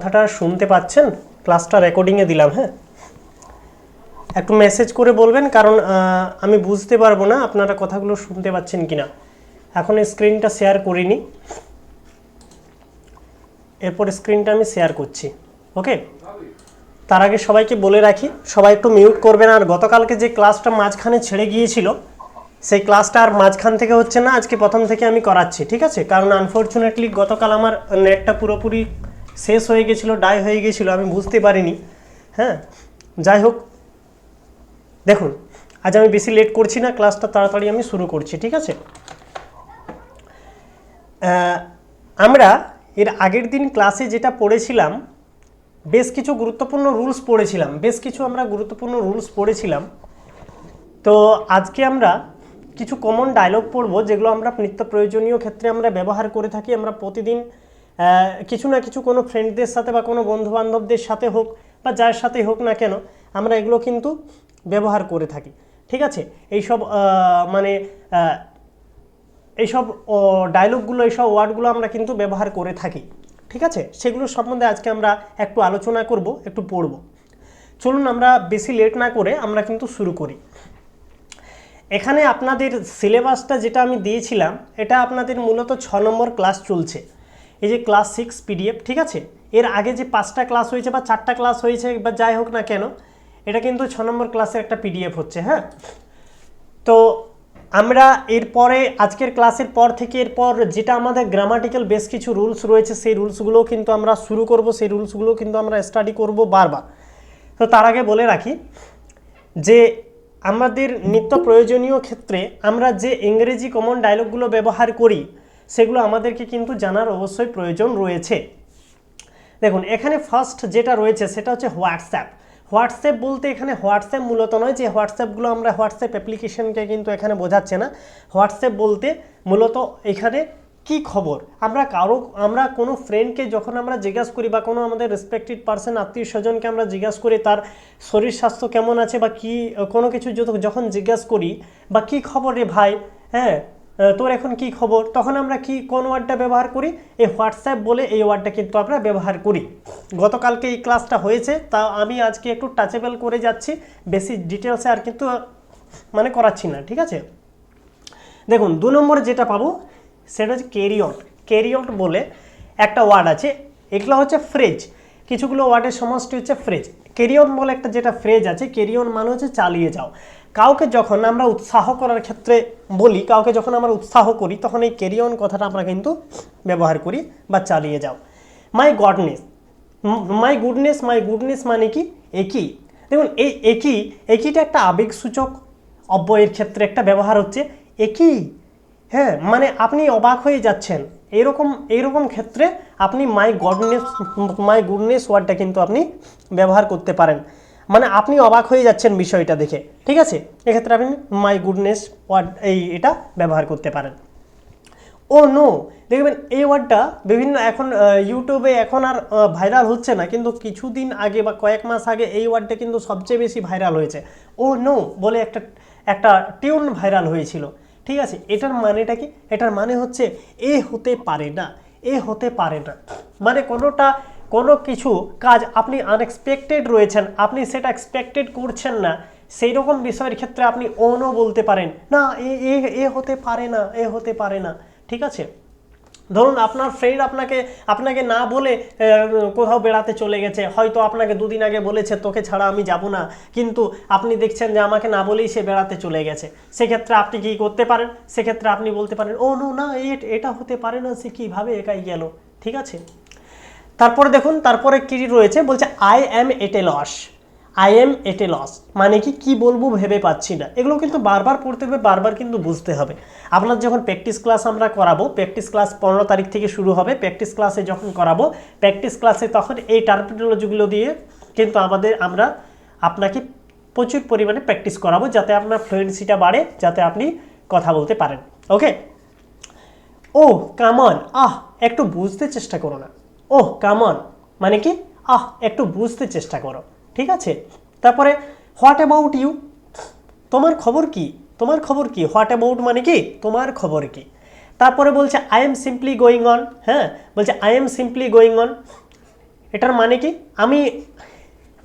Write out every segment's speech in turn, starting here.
কথাটা শুনতে পাচ্ছেন? ক্লাসটা রেকর্ডিংয়ে দিলাম। হ্যাঁ, একটু মেসেজ করে বলবেন, কারণ আমি বুঝতে পারবো না আপনারা কথাগুলো শুনতে পাচ্ছেন কিনা। এখন স্ক্রিনটা শেয়ার করিনি, এরপর স্ক্রিনটা আমি শেয়ার করছি। ওকে, তার আগে সবাইকে বলে রাখি, সবাই একটু মিউট করবেন। আর গতকালকে যে ক্লাসটা মাঝখানে ছেড়ে গিয়েছিল, সেই ক্লাসটা আর মাঝখান থেকে হচ্ছে না, আজকে প্রথম থেকে আমি করাচ্ছি, ঠিক আছে? কারণ আনফর্চুনেটলি গতকাল আমার নেটটা পুরোপুরি শেষ হয়ে গেছিলো, ডাই হয়ে গেছিলো, আমি বুঝতে পারিনি। হ্যাঁ, যাই হোক, দেখুন আজ আমি বেশি লেট করছি না, ক্লাসটা তাড়াতাড়ি আমি শুরু করছি, ঠিক আছে? আমরা এর আগের দিন ক্লাসে যেটা পড়েছিলাম, বেশ কিছু গুরুত্বপূর্ণ রুলস পড়েছিলাম। তো আজকে আমরা কিছু কমন ডায়লগ পড়বো, যেগুলো আমরা নিত্য প্রয়োজনীয় ক্ষেত্রে আমরা ব্যবহার করে থাকি। আমরা প্রতিদিন কিছু না কিছু কোনো ফ্রেন্ডদের সাথে বা কোনো বন্ধুবান্ধবদের সাথে হোক বা যার সাথে হোক না কেন, আমরা এগুলো কিন্তু ব্যবহার করে থাকি, ঠিক আছে? এইসব এইসব ডায়লগগুলো, এইসব ওয়ার্ডগুলো আমরা কিন্তু ব্যবহার করে থাকি, ঠিক আছে? সেগুলো সম্বন্ধে আজকে আমরা একটু আলোচনা করব, একটু পড়ব। চলুন আমরা বেশি লেট না করে আমরা কিন্তু শুরু করি। এখানে আপনাদের সিলেবাসটা যেটা আমি দিয়েছিলাম, এটা আপনাদের মূলত 6 নম্বর ক্লাস চলছে। এই যে ক্লাস 6 পিডিএফ, ঠিক আছে? এর আগে যে 5টা ক্লাস হয়েছে বা 4টা ক্লাস হয়েছে বা যাই হোক না কেন, এটা কিন্তু 6 নম্বর ক্লাসের একটা পিডিএফ হচ্ছে। হ্যাঁ, তো আমরা এরপরে আজকের ক্লাসের পর থেকে এরপর যেটা আমাদের গ্রামাটিক্যাল বেশ কিছু রুলস রয়েছে, সেই রুলসগুলোও কিন্তু আমরা শুরু করব, সেই রুলসগুলো কিন্তু আমরা স্টাডি করব বারবার। তো তার আগে বলে রাখি যে আমাদের নিত্য প্রয়োজনীয় ক্ষেত্রে আমরা যে ইংরেজি কমন ডায়লগগুলো ব্যবহার করি, সেগুলো আমাদেরকে কিন্তু জানার অবশ্যই প্রয়োজন রয়েছে। দেখুন এখানে ফার্স্ট যেটা রয়েছে সেটা হচ্ছে হোয়াটসঅ্যাপ। হোয়াটসঅ্যাপ বলতে এখানে হোয়াটসঅ্যাপ মূলত নয় যে হোয়াটসঅ্যাপগুলো আমরা হোয়াটসঅ্যাপ অ্যাপ্লিকেশনকে কিন্তু এখানে বোঝাচ্ছে না। হোয়াটসঅ্যাপ বলতে মূলত এখানে কি খবর, আমরা কোনো ফ্রেন্ডকে যখন আমরা জিজ্ঞাসা করি বা কোনো আমাদের রেসপেক্টেড পার্সন আত্মীয় স্বজনকে আমরা জিজ্ঞাসা করি তার শরীর স্বাস্থ্য কেমন আছে বা কি কোনো কিছু যখন জিজ্ঞাসা করি বা কি খবর রে ভাই, হ্যাঁ তোর এখন কি খবর, তখন আমরা কোন ওয়ার্ডটা ব্যবহার করি? এই হোয়াটসঅ্যাপ বলে এই ওয়ার্ডটা কিন্তু আমরা ব্যবহার করি। গতকালকে এই ক্লাসটা হয়েছে, তা আমি আজকে একটু টাচেবল করে যাচ্ছি, বেশি ডিটেলসে আর কিন্তু করাচ্ছি না, ঠিক আছে? দেখুন 2 নম্বর যেটা পাবো সেটা হচ্ছে ক্যারি আউট বলে একটা ওয়ার্ড আছে। এগুলো হচ্ছে ফ্রেজ, কিছুগুলো ওয়ার্ডের সমষ্টি হচ্ছে ফ্রেজ। ক্যারি অন বলে একটা যেটা ফ্রেজ আছে, ক্যারি অন মানে হচ্ছে চালিয়ে যাও। কাউকে যখন আমরা উৎসাহ করার ক্ষেত্রে বলি, কাউকে যখন আমরা উৎসাহ করি, তখন এই ক্যারি অন কথাটা আমরা কিন্তু ব্যবহার করি বা চালিয়ে যাও। মাই গুডনেস মানে কি? একই। দেখুন এই একইটা একটা আবেগসূচক অব্যয়ের ক্ষেত্রে একটা ব্যবহার হচ্ছে, একই। হ্যাঁ, মানে আপনি অবাক হয়ে যাচ্ছেন, এইরকম ক্ষেত্রে আপনি মাই গুডনেস ওয়ার্ডটা কিন্তু আপনি ব্যবহার করতে পারেন। মানে আপনি অবাক হয়ে যাচ্ছেন বিষয়টা দেখে, ঠিক আছে? এক্ষেত্রে আপনি মাই গুডনেস ওয়ার্ড এটা ব্যবহার করতে পারেন। ও নো, দেখবেন এই ওয়ার্ডটা বিভিন্ন এখন ইউটিউবে এখন আর ভাইরাল হচ্ছে না, কিন্তু কিছুদিন আগে বা কয়েক মাস আগে এই ওয়ার্ডটা কিন্তু সবচেয়ে বেশি ভাইরাল হয়েছে। ও নো বলে একটা টিউন ভাইরাল হয়েছিল, ঠিক আছে? এটার মানেটা কি? এটার মানে হচ্ছে এ হতে পারে না, মানে কোনো কিছু কাজ আপনি আনএক্সপেক্টেড রয়েছেন, আপনি সেটা এক্সপেক্টেড করছেন না, সেই রকম বিষয়ের ক্ষেত্রে আপনি ও নো বলতে পারেন না, এ হতে পারে না, ঠিক আছে? ধরুন আপনার ফ্রেন্ড আপনাকে না বলে কোথাও বেড়াতে চলে গেছে, হয়তো আপনাকে 2 দিন আগে বলেছে তোকে ছাড়া আমি যাব না, কিন্তু আপনি দেখছেন যে আমাকে না বলেই সে বেড়াতে চলে গেছে। সেক্ষেত্রে আপনি কি করতে পারেন? সেক্ষেত্রে আপনি বলতে পারেন ও নো, না এটা হতে পারে না, সে কীভাবে একাই গেল, ঠিক আছে? তারপরে দেখুন, তারপরে কি রয়েছে, বলছে I am at a loss মানে কি বলবো ভেবে পাচ্ছি না। এগুলো কিন্তু বারবার পড়তে হবে, বারবার কিন্তু বুঝতে হবে। আপনার যখন প্র্যাকটিস ক্লাস আমরা করাবো, প্র্যাকটিস ক্লাস 15 তারিখ থেকে শুরু হবে, প্র্যাকটিস ক্লাসে যখন করাবো, প্র্যাকটিস ক্লাসে তখন এই টার্মিনোলজিগুলো দিয়ে কিন্তু আমরা আপনাকে প্রচুর পরিমাণে প্র্যাকটিস করাবো, যাতে আপনার ফ্লুয়েন্সিটা বাড়ে, যাতে আপনি কথা বলতে পারেন। ওকে, ও কাম অন, একটু বুঝতে চেষ্টা করো না। ও কাম অন মানে কি? একটু বুঝতে চেষ্টা করো, ঠিক আছে? তারপরে হোয়াট অ্যাবাউট ইউ, তোমার খবর কি? হোয়াট অ্যাবাউট মানে কি? তোমার খবর কি? তারপরে বলছে I am simply going on. হ্যাঁ, বলছে I am simply going on, এটার মানে কি আমি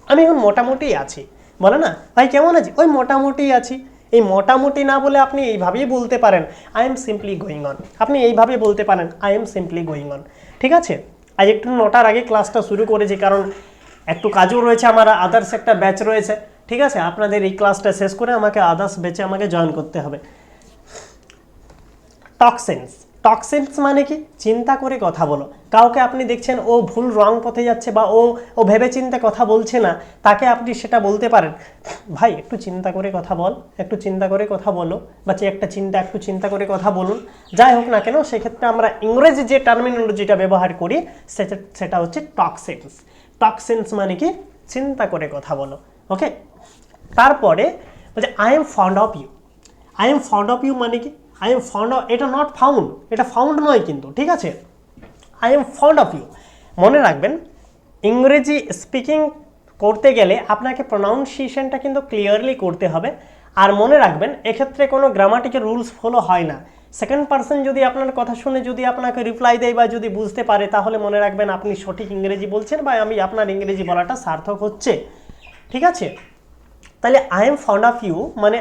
আমি এখন মোটামুটি আছি, বলে না ভাই কেমন আছি, ওই মোটামুটি আছি। এই মোটামুটি না বলে আপনি এইভাবেই বলতে পারেন I am simply going on, আপনি এইভাবে বলতে পারেন I am simply going on. ঠিক আছে, আজ একটু 9টার আগে ক্লাসটা শুরু করেছি কারণ একটু কাজও রয়েছে, আমার আদার্স একটা ব্যাচ রয়েছে। ঠিক আছে, আপনাদের এই ক্লাসটা শেষ করে আমাকে আদার্স ব্যাচে আমাকে জয়েন করতে হবে। টকসেন্স, টকসেন্স মানে কি, চিন্তা করে কথা বলো। কাউকে আপনি দেখছেন ও ভুল রং পথে যাচ্ছে বা ও ও ভেবে চিন্তে কথা বলছে না, তাকে আপনি সেটা বলতে পারেন ভাই একটু চিন্তা করে কথা বল, একটু চিন্তা করে কথা বলো, বা একটু চিন্তা করে কথা বলুন। যাই হোক না কেন, সেক্ষেত্রে আমরা ইংরেজি যে টার্মিনোলজিটা ব্যবহার করি সেটা হচ্ছে টকসেন্স। টকসেন্স মানে কি, চিন্তা করে কথা বলো। ওকে, তারপরে বলছে I am fond of you. I am fond of you মানে কি, আই এম ফন্ড অফ, এটা নট ফাউন্ড, এটা ফাউন্ড নয় কিন্তু। ঠিক আছে, I am fond of you. মনে রাখবেন ইংরেজি স্পিকিং করতে গেলে আপনাকে প্রনাউন্সিয়েশনটা কিন্তু ক্লিয়ারলি করতে হবে। আর মনে রাখবেন এক্ষেত্রে কোনো গ্রামাটিক্যাল রুলস ফলো হয় না। সেকেন্ড পার্সন যদি আপনার কথা শুনে যদি আপনাকে রিপ্লাই দেয় বা যদি বুঝতে পারে, তাহলে মনে রাখবেন আপনি সঠিক ইংরেজি বলছেন বা আপনার ইংরেজি বলাটা সার্থক হচ্ছে। ঠিক আছে, তাহলে I am found of you মানে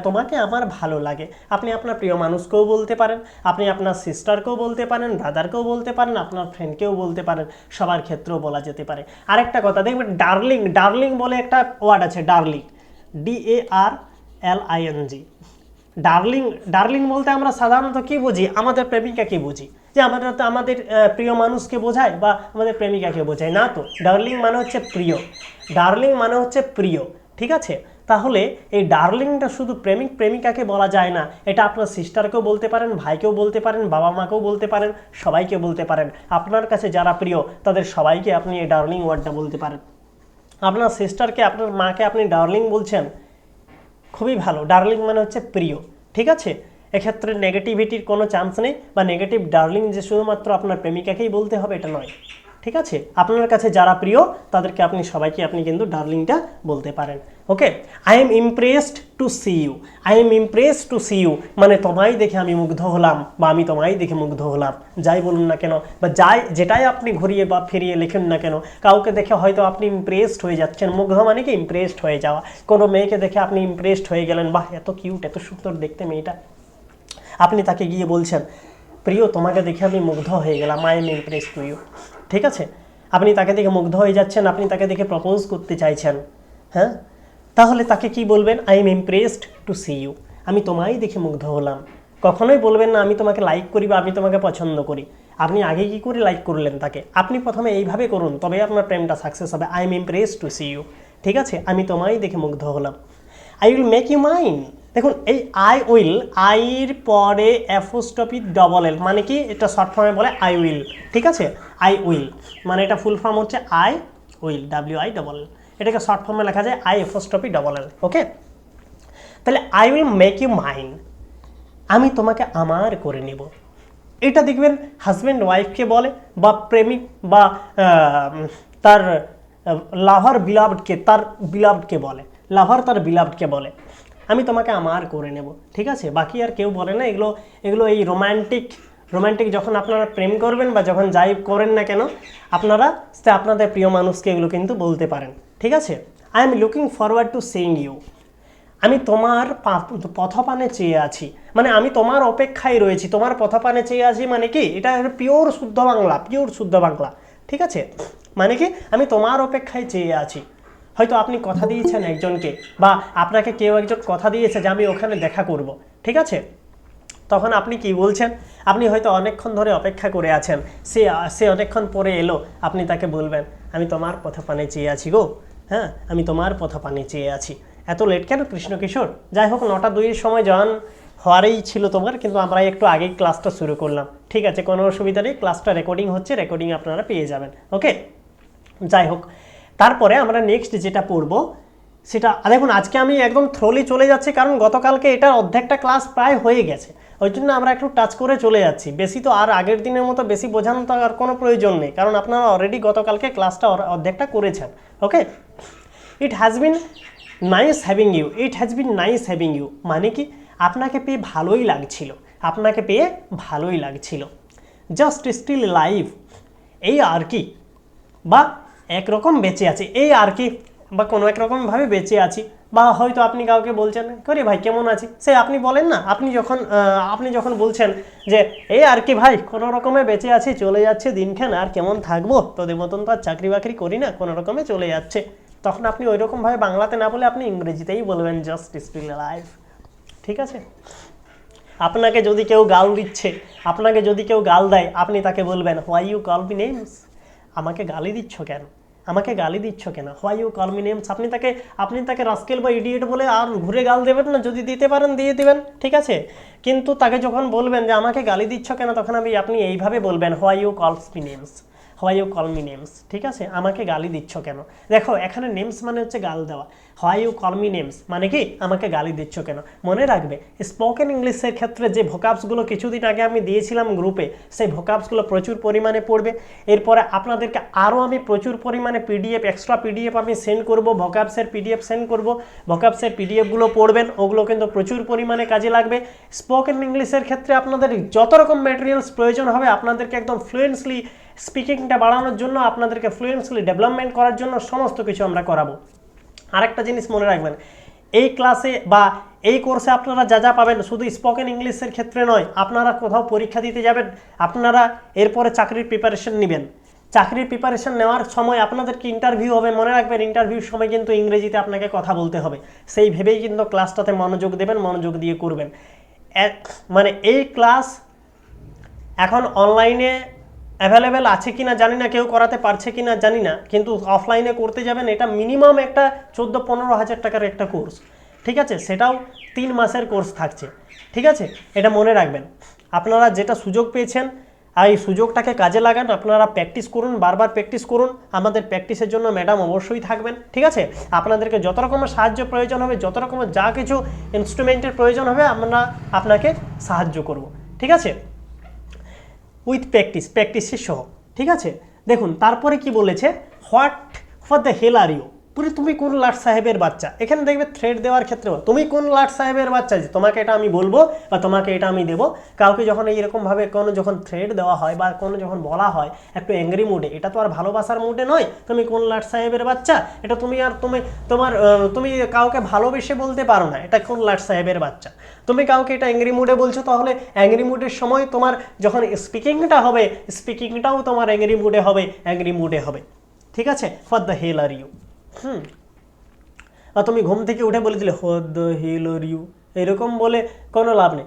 তোমাকে আমার ভালো লাগে। আপনি আপনার প্রিয় মানুষকেও বলতে পারেন, আপনি আপনার সিস্টারকেও বলতে পারেন, ব্রাদারকেও বলতে পারেন, আপনার ফ্রেন্ডকেও বলতে পারেন, সবার ক্ষেত্রেও বলা যেতে পারে। আরেকটা কথা দেখবেন, ডার্লিং, ডার্লিং বলে একটা ওয়ার্ড আছে, ডার্লিং, DARLING। ডার্লিং, ডার্লিং বলতে আমরা সাধারণত কি বুঝি, আমাদের প্রেমিকাকে বুঝি, যে আমাদের প্রিয় মানুষকে বোঝায় বা আমাদের প্রেমিকাকে বোঝায় না তো। ডার্লিং মানে হচ্ছে প্রিয়, ডার্লিং মানে হচ্ছে প্রিয়। ঠিক আছে, তাহলে এই ডার্লিংটা শুধু প্রেমিক প্রেমিকাকে বলা যায় না, এটা আপনার সিস্টারকেও বলতে পারেন, ভাইকেও বলতে পারেন, বাবা মাকেও বলতে পারেন, সবাইকে বলতে পারেন। আপনার কাছে যারা প্রিয় তাদের সবাইকে আপনি এই ডার্লিং ওয়ার্ডটা বলতে পারেন। আপনার সিস্টারকে, আপনার মাকে আপনি ডার্লিং বলছেন, খুবই ভালো। ডার্লিং মানে হচ্ছে প্রিয়। ঠিক আছে, এক্ষেত্রে নেগেটিভিটির কোনো চান্স নেই, বা নেগেটিভ ডার্লিং যে শুধুমাত্র আপনার প্রেমিকাকেই বলতে হবে এটা নয়। ঠিক আছে, আপনার কাছে যারা প্রিয় তাদেরকে আপনি সবাইকে আপনি কিন্তু ডার্লিংটা বলতে পারেন। Okay, I am impressed to see you. I am impressed to see you মানে তোমায় দেখে আমি মুগ্ধ হলাম, বা আমি তোমায় দেখে মুগ্ধ হলাম। যাই বলুন না কেন, বা যেটাই আপনি ঘুরিয়ে বা ফিরিয়ে লেখেন না কেন, কাউকে দেখে হয়তো আপনি ইমপ্রেসড হয়ে যাচ্ছেন। মুগ্ধ মানে কি, ইমপ্রেসড হয়ে যাওয়া। কোনো মেয়েকে দেখে আপনি ইমপ্রেসড হয়ে গেলেন, বাহ এত কিউট, এত সুন্দর দেখতে মেয়েটা, আপনি তাকে গিয়ে বলছেন প্রিয় তোমাকে দেখে আমি মুগ্ধ হয়ে গেলাম, I am impressed to you. ঠিক আছে, আপনি তাকে দেখে মুগ্ধ হয়ে যাচ্ছেন, আপনি তাকে দেখে প্রপোজ করতে চাইছেন। হ্যাঁ, তাহলে তাকে কি বলবেন, I am impressed to see you, আমি তোমায় দেখে মুগ্ধ হলাম। কখনোই বলবেন না আমি তোমাকে লাইক করি বা আমি তোমাকে পছন্দ করি। আপনি আগে কি করে লাইক করলেন তাকে, আপনি প্রথমে এইভাবে করুন, তবে আপনার প্রেমটা সাকসেস হবে। I am impressed to see you. ঠিক আছে, আমি তোমায় দেখে মুগ্ধ হলাম। I will make you mine. দেখুন এই আই উইল, আইয়ের পরে অ্যাপোস্ট্রফি ডবল এল মানে কি, এটা শর্ট ফর্মে বলে আই উইল। ঠিক আছে, আই উইল মানে এটা ফুল ফর্ম হচ্ছে আই উইল, WILL। এটাকে শর্ট ফর্মে লেখা যায় I apostrophe double L. Okay, তাহলে I will make you mine, আমি তোমাকে আমার করে নেব। এটা দেখবেন হাজব্যান্ড ওয়াইফকে বলে, বা প্রেমিক বা তার লাভার বিলাভডকে বলে, লাভার তার বিলাভডকে বলে আমি তোমাকে আমার করে নেব। ঠিক আছে, বাকি আর কেউ বলে না। এগুলো এই রোম্যান্টিক যখন আপনারা প্রেম করবেন বা যখন যাই করেন না কেন, আপনারা আপনাদের প্রিয় মানুষকে এগুলো কিন্তু বলতে পারেন। ঠিক আছে, I am looking forward to seeing you, আমি তোমার পথপানে চেয়ে আছি, মানে আমি তোমার অপেক্ষায় রয়েছি, তোমার পথপানে চেয়ে আছি মানে কি, এটা পিওর শুদ্ধ বাংলা। ঠিক আছে, মানে কি আমি তোমার অপেক্ষায় চেয়ে আছি। হয়তো আপনি কথা দিয়েছেন একজনকে, বা আপনাকে কেউ একজন কথা দিয়েছে যে আমি ওখানে দেখা করব। ঠিক আছে, তখন আপনি কি বলছেন, আপনি হয়তো অনেকক্ষণ ধরে অপেক্ষা করে আছেন, সে অনেকক্ষণ পরে এলো, আপনি তাকে বলবেন আমি তোমার পথপানে চেয়ে আছি গো, হ্যাঁ আমি তোমার পথপানে চেয়ে আছি। এত লেট কেন কৃষ্ণ কিশোর? যাই হোক 9:02 সময় জয়েন হওয়ারই ছিল তোমার, কিন্তু আমরা একটু আগেই ক্লাসটা শুরু করলাম। ঠিক আছে, কোনো অসুবিধা নেই, ক্লাসটা রেকর্ডিং হচ্ছে, রেকর্ডিং আপনারা পেয়ে যাবেন। ওকে, যাই হোক, তারপরে আমরা নেক্সট যেটা পড়ব সেটা দেখুন, আজকে আমি একদম থ্রোলি চলে যাচ্ছি, কারণ গতকালকে এটার অর্ধেকটা ক্লাস প্রায় হয়ে গেছে, ওই জন্য আমরা একটু টাচ করে চলে যাচ্ছি। বেশি তো আর আগের দিনের মতো বেশি বোঝানো তো আর কোনো প্রয়োজন নেই, কারণ আপনারা অলরেডি গতকালকে ক্লাসটা অর্ধেকটা করেছেন। Okay, it has been nice having you মানে কি, আপনাকে পেয়ে ভালোই লাগছিল, জাস্ট স্টিল লাইভ, এই আর কি, বা একরকম বেঁচে আছি এই আর কি, বা কোনো একরকমভাবে বেঁচে আছি। বা হয়তো আপনি কাউকে বলছেন করে ভাই কেমন আছি, সে আপনি বলেন না, আপনি যখন বলছেন যে এই আর কি ভাই কোনো রকমে বেঁচে আছি, চলে যাচ্ছে দিনখান, আর কেমন থাকবো, তোদের মতন তো আর চাকরি বাকরি করি না, কোনো রকমে চলে যাচ্ছে, তখন আপনি ওই রকমভাবে বাংলাতে না বলে আপনি ইংরেজিতেই বলবেন জাস্ট স্টিল লাইফ। ঠিক আছে? আপনাকে যদি কেউ গাল দিচ্ছে, আপনাকে যদি কেউ গাল দেয়, আপনি তাকে বলবেন why you call me names, আমাকে গালি দিচ্ছ কেন, আমাকে গালি দিচ্ছ কেন, why you call me names. আপনি তাকে রাস্কেল বা ইডিয়েট বলে আর ঘুরে গাল দেবেন না, যদি দিতে পারেন দিয়ে দিবেন, ঠিক আছে। কিন্তু তাকে যখন বলবেন যে আমাকে গালি দিচ্ছ কেন, তখন আপনি এইভাবে বলবেন why you calls me names, why you call me names. ঠিক আছে, আমাকে গালি দিচ্ছ কেন। দেখো এখানে নেমস মানে হচ্ছে গাল দেওয়া, why you call me names মানে কি আমাকে গালি দিচ্ছ কেন। মনে রাখবে স্পোকেন ইংলিশের ক্ষেত্রে যে ভোকাবসগুলো কিছুদিন আগে আমি দিয়েছিলাম গ্রুপে, সেই ভোকাবসগুলো প্রচুর পরিমাণে পড়বে। এরপরে আপনাদেরকে আরও আমি প্রচুর পরিমাণে এক্সট্রা পিডিএফ আমি সেন্ড করব, ভোকাবসের পিডিএফ সেন্ড করব, ভোকাবসের পিডিএফগুলো পড়বেন, ওগুলো কিন্তু প্রচুর পরিমাণে কাজে লাগবে। স্পোকেন ইংলিশের ক্ষেত্রে আপনাদের যত রকম ম্যাটেরিয়ালস প্রয়োজন হবে, আপনাদেরকে একদম ফ্লুয়েন্টলি স্পিকিংটা বাড়ানোর জন্য, আপনাদেরকে ফ্লুয়েন্টলি ডেভেলপমেন্ট করার জন্য সমস্ত কিছু আমরা করাবো। আরেকটা জিনিস মনে রাখবেন, এই ক্লাসে বা এই কোর্সে আপনারা যা যা পাবেন শুধু স্পোকেন ইংলিশের ক্ষেত্রে নয়, আপনারা কোথাও পরীক্ষা দিতে যাবেন, আপনারা এরপরে চাকরির প্রিপারেশন নেবেন, চাকরির প্রিপারেশন নেওয়ার সময় আপনাদেরকে ইন্টারভিউ হবে, মনে রাখবেন ইন্টারভিউর সময় কিন্তু ইংরেজিতে আপনাকে কথা বলতে হবে, সেই ভেবেই কিন্তু ক্লাসটাতে মনোযোগ দেবেন, মনোযোগ দিয়ে করবেন। মানে এই ক্লাস এখন অনলাইনে অ্যাভেলেবেল আছে কি না জানি না, কেউ করাতে পারছে কি না জানি না, কিন্তু অফলাইনে করতে যাবেন, এটা মিনিমাম একটা 14-15 হাজার টাকার একটা কোর্স। ঠিক আছে, সেটাও 3 মাসের কোর্স থাকছে। ঠিক আছে, এটা মনে রাখবেন। আপনারা যেটা সুযোগ পেয়েছেন আর এই সুযোগটাকে কাজে লাগান, আপনারা প্র্যাকটিস করুন, বারবার প্র্যাকটিস করুন। আমাদের প্র্যাকটিসের জন্য ম্যাডাম অবশ্যই থাকবেন। ঠিক আছে, আপনাদেরকে যত রকমের সাহায্য প্রয়োজন হবে, যত রকমের যা কিছু ইনস্ট্রুমেন্টের প্রয়োজন হবে, আমরা আপনাকে সাহায্য করব। ঠিক আছে, উইথ প্র্যাকটিসের সহ। ঠিক আছে, দেখুন তারপরে কি বলেছে, what for the hell are you, তুমি কোন লাট সাহেবের বাচ্চা। এখানে দেখবে থ্রেড দেওয়ার ক্ষেত্রে তুমি কোন লাট সাহেবের বাচ্চা, যে তোমাকে এটা আমি বলবো বা তোমাকে এটা আমি দেবো। কাউকে যখন এইরকমভাবে যখন থ্রেড দেওয়া হয় বা যখন বলা হয় একটু অ্যাংরি মুডে, এটা তো আর ভালোবাসার মুডে নয়, তুমি কোন লাট সাহেবের বাচ্চা, এটা তুমি কাউকে ভালোবেসে বলতে পারো না, এটা কোন লাট সাহেবের বাচ্চা। তুমি কাউকে এটা অ্যাংরি মুডে বলছো, তাহলে অ্যাংরি মুডের সময় তোমার যখন স্পিকিংটা হবে, স্পিকিংটাও তোমার অ্যাংরি মুডে হবে। ঠিক আছে, for the hell are you. আর তুমি ঘুম থেকে উঠে বলে দিলে for the hell are you, এরকম বলে কোনো লাভ নেই।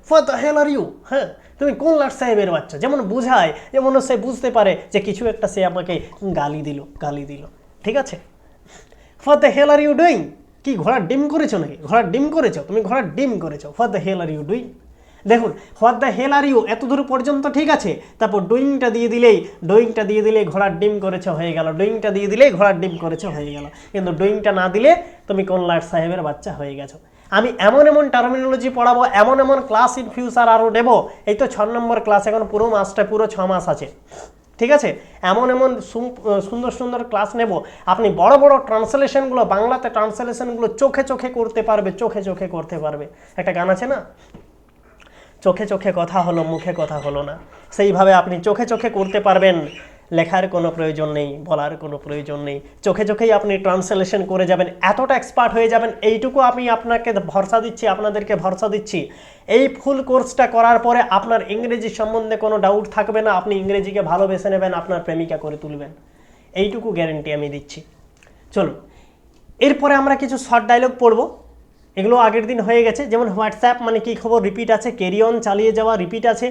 For the hell are you, হ্যাঁ, তুমি কোন লাট সাহেবের বাচ্চা, যেমন বোঝায়, যেমন সে বুঝতে পারে যে কিছু একটা সে আমাকে গালি দিল। ঠিক আছে, for the hell are you doing, কি ঘোড়ার ডিম করেছো নাকি, ঘোড়ার ডিম করেছো, তুমি ঘোড়ার ডিম করেছো, for the hell are you doing. দেখুন what the hell are you এত দূর পর্যন্ত ঠিক আছে, তারপর ডুইংটা দিয়ে দিলেই ঘোড়ার ডিম করেছে হয়ে গেল, ডুইংটা দিয়ে দিলেই ঘোড়ার ডিম করেছে হয়ে গেল, কিন্তু ডুইংটা না দিলে তুমি কোন লাট সাহেবের বাচ্চা হয়ে গেছো। আমি এমন টার্মিনোলজি পড়াবো, এমন ক্লাস ইন ফিউচার আরও দেবো। এই তো 6 নম্বর ক্লাস, এখন পুরো 6 মাস আছে। ঠিক আছে, এমন সুন্দর ক্লাস নেব, আপনি বড় ট্রান্সলেশনগুলো, বাংলাতে ট্রান্সলেশনগুলো চোখে করতে পারবে। একটা গান আছে না, চোখে কথা হলো মুখে কথা হলো না, সেইভাবে আপনি চোখে করতে পারবেন। লেখার কোনো প্রয়োজন নেই, বলার কোনো প্রয়োজন নেই, চোখেই আপনি ট্রান্সলেশন করে যাবেন, এতটা এক্সপার্ট হয়ে যাবেন। এইটুকু আমি আপনাদেরকে ভরসা দিচ্ছি। এই ফুল কোর্সটা করার পরে আপনার ইংরেজি সম্বন্ধে কোনো ডাউট থাকবে না, আপনি ইংরেজিকে ভালোবেসে নেবেন, আপনার প্রেমিকা করে তুলবেন, এইটুকু গ্যারেন্টি আমি দিচ্ছি। চলুন এরপরে আমরা কিছু শর্ট ডায়লগ পড়বো, এগুলো আগের দিন হয়ে গেছে। যেমন হোয়াটসঅ্যাপ মানে কি খবর, রিপিট আছে, ক্যারি অন চালিয়ে যাওয়া, রিপিট আছে।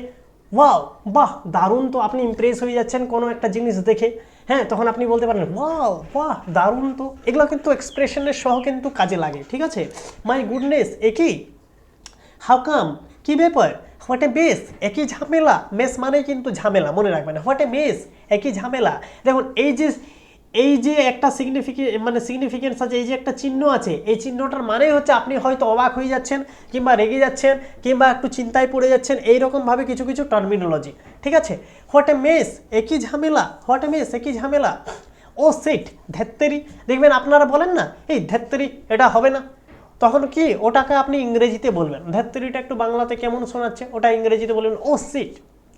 ওয়াও, বাহ, দারুণ, তো আপনি ইমপ্রেস হয়ে যাচ্ছেন কোনো একটা জিনিস দেখে, হ্যাঁ, তখন আপনি বলতে পারেন ওয়াও, বাহ, দারুণ তো। এগুলো কিন্তু এক্সপ্রেশনের সহ কিন্তু কাজে লাগে। ঠিক আছে, মাই গুডনেস, একই, হাউ কাম, কি ব্যাপার, হোয়াট এ বেস, একই ঝামেলা, মেস মানেই কিন্তু ঝামেলা, মনে রাখবেন, হোয়াট এ মেস, একই ঝামেলা। দেখুন এই যে একটা সিগনিফিকেন্স আছে, এই যে একটা চিহ্ন আছে, এই চিহ্নটার মানে হচ্ছে আপনি হয়তো অবাক হয়ে যাচ্ছেন, কিংবা রেগে যাচ্ছেন, কিংবা একটু চিন্তায় পড়ে যাচ্ছেন, এইরকমভাবে কিছু টার্মিনোলজি। ঠিক আছে, হোয়াট এ মেস, একই ঝামেলা, হোয়াট এ মেস, একই ঝামেলা। ও সেট, ধ্যাত্তেরি, দেখবেন আপনারা বলেন না এই ধ্যাত্তেরি, এটা হবে না, তখন কি ওটাকে আপনি ইংরেজিতে বলবেন, ধ্যাত্তেরিটা একটু বাংলাতে কেমন শোনাচ্ছে, ওটা ইংরেজিতে বলবেন ও সিট।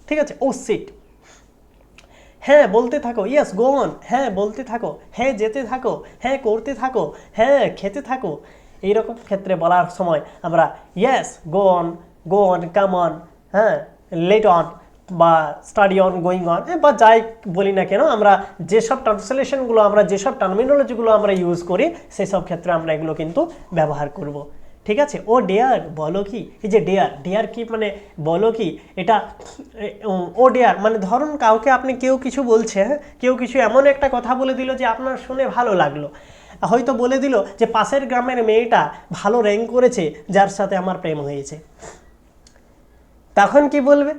ঠিক আছে, ও সিট। হ্যাঁ বলতে থাকো, ইয়েস গো অন, হ্যাঁ বলতে থাকো, হ্যাঁ যেতে থাকো, হ্যাঁ করতে থাকো, হ্যাঁ খেতে থাকো। এইরকম ক্ষেত্রে বলার সময় আমরা yes go on come on, হ্যাঁ লেট অন বা স্টাডি অন গোয়িং অন, বা যাই বলি না কেন, আমরা যেসব ট্রান্সলেশনগুলো, আমরা যেসব টার্মিনোলজিগুলো আমরা ইউজ করি সেসব ক্ষেত্রে আমরা এগুলো কিন্তু ব্যবহার করব। ঠিক আছে। ও ডেয়ার বলো কি, এই যে ডেয়ার কি মানে বলো কি, এটা ও ডেয়ার মানে ধরুন কাউকে আপনি কেউ কিছু বলছে, হ্যাঁ কেউ কিছু এমন একটা কথা বলে দিল যে আপনার শুনে ভালো লাগলো, হয়তো বলে দিল যে পাশের গ্রামের মেয়েটা ভালো র্যাঙ্ক করেছে, যার সাথে আমার প্রেম হয়েছে। তখন কি বলবে?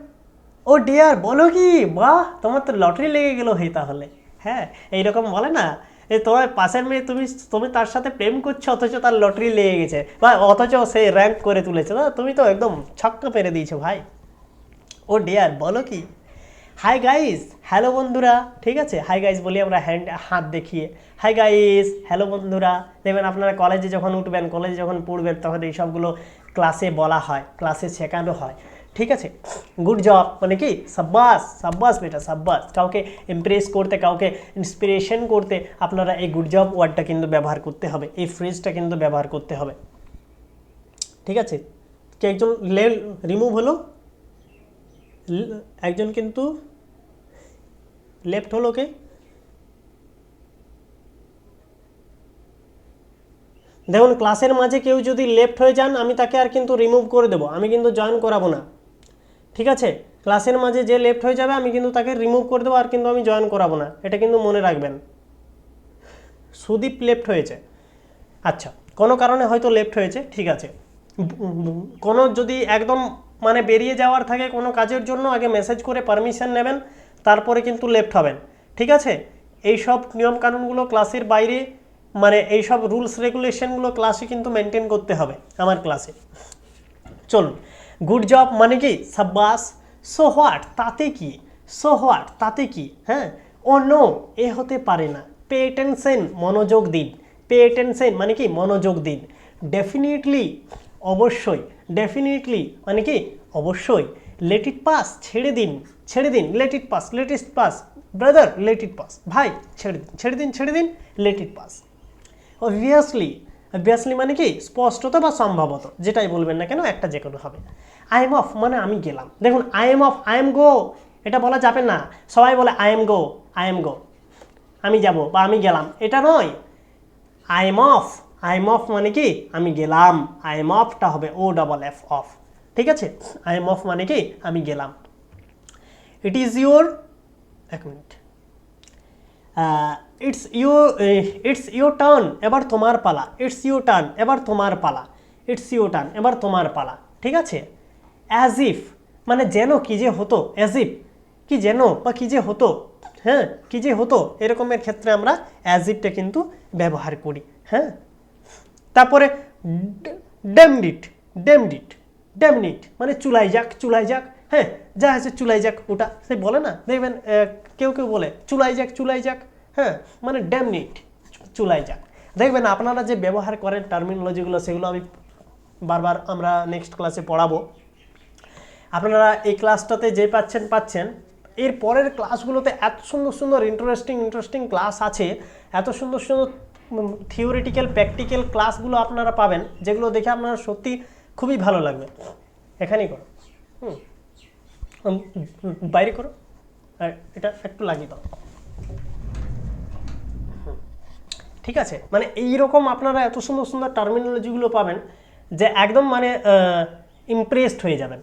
ও ডিয়ার বলো কি, বাহ তোমার তো লটারি লেগে গেল হে তাহলে। হ্যাঁ এইরকম বলে না, এই তোমার পাশের মেয়ে, তুমি তার সাথে প্রেম করছো অথচ তার লটারি লেগে গেছে, বা অথচ সে র্যাঙ্ক করে তুলেছে, না তুমি তো একদম ছক্কা পেরে দিয়েছো ভাই। ও ডিয়ার বলো কি। হাই গাইস, হ্যালো বন্ধুরা, ঠিক আছে হাই গাইস বলি আমরা হাত দেখিয়ে, হাই গাইস হ্যালো বন্ধুরা। দেখবেন আপনারা কলেজে যখন উঠবেন, কলেজে যখন পড়বেন, তখন এই সবগুলো ক্লাসে বলা হয়, ক্লাসে শেখানো হয়। ঠিক আছে। গুড জব মানে কি সাব্বাস, সাব্বাস বেটা সাব্বাস। কাউকে ইমপ্রেস করতে, কাউকে ইন্সপিরেশন করতে আপনারা এই গুড জব ওয়ার্ডটা কিন্তু ব্যবহার করতে হবে, এই ফ্রেজটা কিন্তু ব্যবহার করতে হবে। ঠিক আছে। কে একজন রিমুভ হলো, একজন কিন্তু লেফট হলো, কে? দেখুন ক্লাসের মাঝে কেউ যদি লেফট হয়ে যান, আমি তাকে আর কিন্তু রিমুভ করে দেবো, আমি কিন্তু জয়েন করাবো না। ঠিক আছে। ক্লাসের মাঝে যে লেফট হয়ে যাবে আমি কিন্তু তাকে রিমুভ করে দেবো, আর কিন্তু আমি জয়েন করাবো না, এটা কিন্তু মনে রাখবেন। সুদীপ লেফট হয়েছে, আচ্ছা কোনো কারণে হয়তো লেফট হয়েছে, ঠিক আছে। কোনো যদি একদম মানে বেরিয়ে যাওয়ার থাকে কোনো কাজের জন্য, আগে মেসেজ করে পারমিশন নেবেন, তারপরে কিন্তু লেফট হবেন। ঠিক আছে। এইসব নিয়মকানুনগুলো ক্লাসের বাইরে, মানে এইসব রুলস রেগুলেশনগুলো ক্লাসে কিন্তু মেনটেন করতে হবে আমার ক্লাসে। চলুন, গুড জব মানে কি সাব্বাস, সো হোয়াট তাতে কি, সো হোয়াট তাতে কি, হ্যাঁ ও নো এ হতে পারে না, পে অ্যাটেনশন মনোযোগ দিন, পে অ্যাটেনশন মানে কি মনোযোগ দিন, ডেফিনেটলি অবশ্যই, ডেফিনেটলি মানে কি অবশ্যই, লেট ইট পাস ছেড়ে দিন, ছেড়ে দিন, let it pass, let it pass brother, let it pass ভাই ছেড়ে দিন, ছেড়ে দিন, ছেড়ে দিন, let it pass. Obviously, obviously মানে কি স্পষ্টত বা সম্ভবত, যেটাই বলবেন না কেন একটা যে কোনো হবে। আই এম অফ মানে আমি গেলাম। দেখুন I am off, I am go এটা বলা যাবে না, সবাই বলে I am go, I am go আমি যাব বা আমি গেলাম, এটা নয়। I am off, I am off মানে কি আমি গেলাম, আই এম অফটা হবে ও ডাবল এফ অফ। ঠিক আছে। আই এম অফ মানে কি আমি গেলাম। ইট ইজ ইউর, এক মিনিট, ইটস ইউর টার্ন এবার তোমার পালা, ইটস ইউর টার্ন এবার তোমার পালা, ইটস ইউর টার্ন এবার তোমার পালা। ঠিক আছে। অ্যাজ ইফ মানে যেন কি যে হতো, অ্যাজ ইফ কি যেন বা কি যে হতো, হ্যাঁ কি যে হতো, এরকমের ক্ষেত্রে আমরা অ্যাজ ইফটা কিন্তু ব্যবহার করি। হ্যাঁ তারপরে ড্যামড ইট, ড্যামড ইট, ড্যামড ইট মানে চুলাই যাক, চুলাই যাক, হ্যাঁ যা আছে চুলাই যাক, ওটা সে বলে না, দেখবেন কেউ কেউ বলে চুলাই যাক, চুলাই যাক, হ্যাঁ মানে ড্যামড ইট চুলাই যাক। দেখবেন আপনারা যে ব্যবহার করেন টার্মিনোলজিগুলো, সেগুলো আমি বারবার আমরা নেক্সট ক্লাসে পড়াবো। আপনারা এই ক্লাসটাতে যে পাচ্ছেন, এর পরের ক্লাসগুলোতে এত সুন্দর সুন্দর ইন্টারেস্টিং ক্লাস আছে, এত সুন্দর সুন্দর থিওরিটিক্যাল প্র্যাকটিক্যাল ক্লাসগুলো আপনারা পাবেন, যেগুলো দেখে আপনারা সত্যি খুবই ভালো লাগবে। এখানেই করো, বাইরে করো, এটা একটু লাগিয়ে দাও। ঠিক আছে। মানে এইরকম আপনারা এত সুন্দর সুন্দর টার্মিনোলজিগুলো পাবেন যে একদম মানে ইমপ্রেসড হয়ে যাবেন।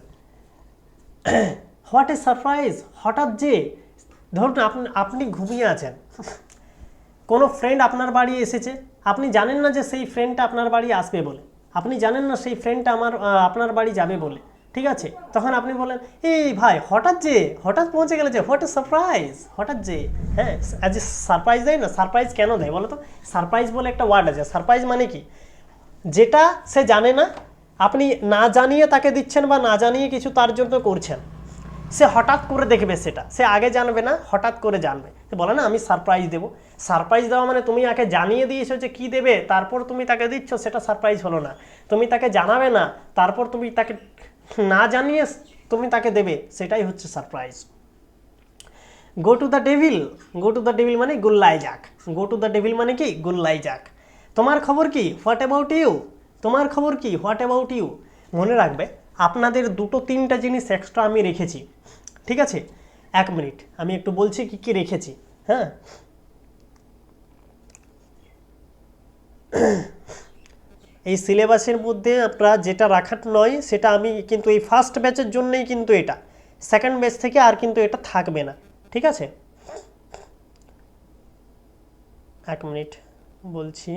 হোয়াট এ সারপ্রাইজ, হঠাৎ যে, ধরুন আপনি ঘুমিয়ে আছেন, কোনো ফ্রেন্ড আপনার বাড়ি এসেছে, আপনি জানেন না যে সেই ফ্রেন্ডটা আপনার বাড়ি আসবে বলে, আপনি জানেন না সেই ফ্রেন্ডটা আপনার বাড়ি যাবে বলে। ঠিক আছে। তখন আপনি বলেন এই ভাই হঠাৎ যে, হঠাৎ পৌঁছে গেলে যে, হোয়াট এ সারপ্রাইজ, হঠাৎ যে, হ্যাঁ অ্যাজ এ সারপ্রাইজ দেয় না, সারপ্রাইজ কেন দেয় বলো তো? সারপ্রাইজ বলে একটা ওয়ার্ড আছে, সারপ্রাইজ মানে কি, যেটা সে জানে না, আপনি না জানিয়ে তাকে দিচ্ছেন বা না জানিয়ে কিছু তার জন্য করছেন, সে হঠাৎ করে দেখবে সেটা, সে আগে জানবে না, হঠাৎ করে জানবে। বলে না আমি সারপ্রাইজ দেবো, সারপ্রাইজ দেওয়া মানে তুমি আগে জানিয়ে দিয়েছো যে কী দেবে, তারপর তুমি তাকে দিচ্ছ, সেটা সারপ্রাইজ হলো না। তুমি তাকে জানাবে না, তারপর তুমি তাকে না জানিয়ে তুমি তাকে দেবে, সেটাই হচ্ছে surprise. Go to the devil, go to the devil মানে গুল্লায় যাক, গো টু দ্য ডেভিল মানে কি গুল্লায় যাক। তোমার খবর কি, হোয়াট অ্যাবাউট ইউ, তোমার খবর কি, হোয়াট অ্যাবাউট ইউ। মনে রাখবে আপনাদের দুটো তিনটা জিনিস এক্সট্রা আমি রেখেছি, ঠিক আছে। 1 মিনিট আমি একটু বলছি কি কি রেখেছি। হ্যাঁ, এই সিলেবাসের মধ্যে আপনারা যেটা রাখার নয় সেটা আমি কিন্তু এই ফার্স্ট ব্যাচের জন্যই কিন্তু এটা, সেকেন্ড ব্যাচ থেকে আর কিন্তু এটা থাকবে না, ঠিক আছে। 1 মিনিট বলছি।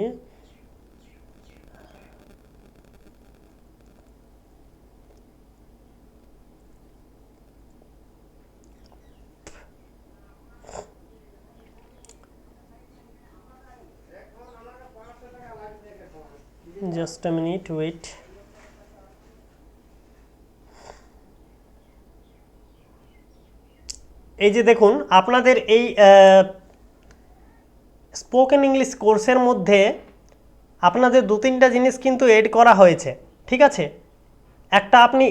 Just a minute wait. এই যে দেখুন আপনাদের এই স্পোকেন ইংলিশ কোর্সের মধ্যে আপনাদের 2-3টা জিনিস কিন্তু এড করা হয়েছে, ঠিক আছে। একটা আপনি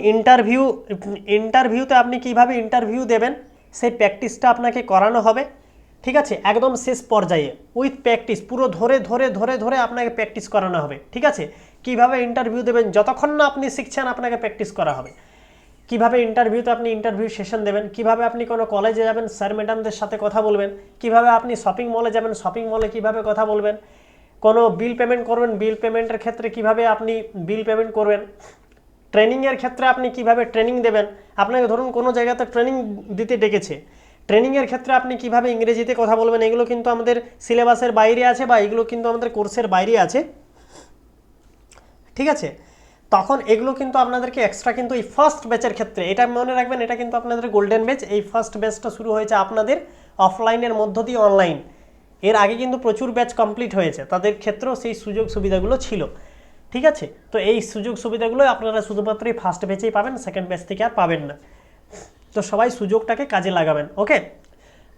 ইন্টারভিউতে আপনি কিভাবে ইন্টারভিউ দেবেন সেই প্র্যাকটিসটা আপনাকে করানো হবে, ঠিক আছে। একদম শেষ পর্যায়ে উইথ প্র্যাকটিস পুরো ধরে ধরে ধরে ধরে আপনাকে প্র্যাকটিস করানো হবে, ঠিক আছে। কিভাবে ইন্টারভিউ দেবেন যতক্ষণ না আপনি শিখছেন আপনাকে প্র্যাকটিস করা হবে। কিভাবে ইন্টারভিউতে আপনি ইন্টারভিউ সেশন দেবেন, কিভাবে আপনি কোনো কলেজে যাবেন স্যার ম্যাডামদের সাথে কথা বলবেন, কিভাবে আপনি শপিং মলে যাবেন শপিং মলে কিভাবে কথা বলবেন, কোনো বিল পেমেন্ট করবেন বিল পেমেন্টের ক্ষেত্রে কিভাবে আপনি বিল পেমেন্ট করবেন, ট্রেনিংয়ের ক্ষেত্রে আপনি কিভাবে ট্রেনিং দেবেন। আপনাকে ধরুন কোনো জায়গাতে ট্রেনিং দিতে ডেকেছে, ট্রেনিংয়ের ক্ষেত্রে আপনি কিভাবে ইংরেজিতে কথা বলবেন, এগুলো কিন্তু আমাদের সিলেবাসের বাইরে আছে বা এগুলো কিন্তু আমাদের কোর্সের বাইরে আছে, ঠিক আছে। তখন এগুলো কিন্তু আপনাদেরকে এক্সট্রা কিন্তু এই ফার্স্ট ব্যাচের ক্ষেত্রে এটা মনে রাখবেন, এটা কিন্তু আপনাদের গোল্ডেন ব্যাচ। এই ফার্স্ট ব্যাচটা শুরু হয়েছে আপনাদের অফলাইনের মধ্য দিয়ে অনলাইন, এর আগে কিন্তু প্রচুর ব্যাচ কমপ্লিট হয়েছে, তাদের ক্ষেত্রেও সেই সুযোগ সুবিধাগুলো ছিল, ঠিক আছে। তো এই সুযোগ সুবিধাগুলো আপনারা শুধুমাত্র এই ফার্স্ট ব্যাচেই পাবেন, সেকেন্ড ব্যাচ থেকে আর পাবেন না। তো সবাই সুযোগটাকে কাজে লাগাবেন, ওকে।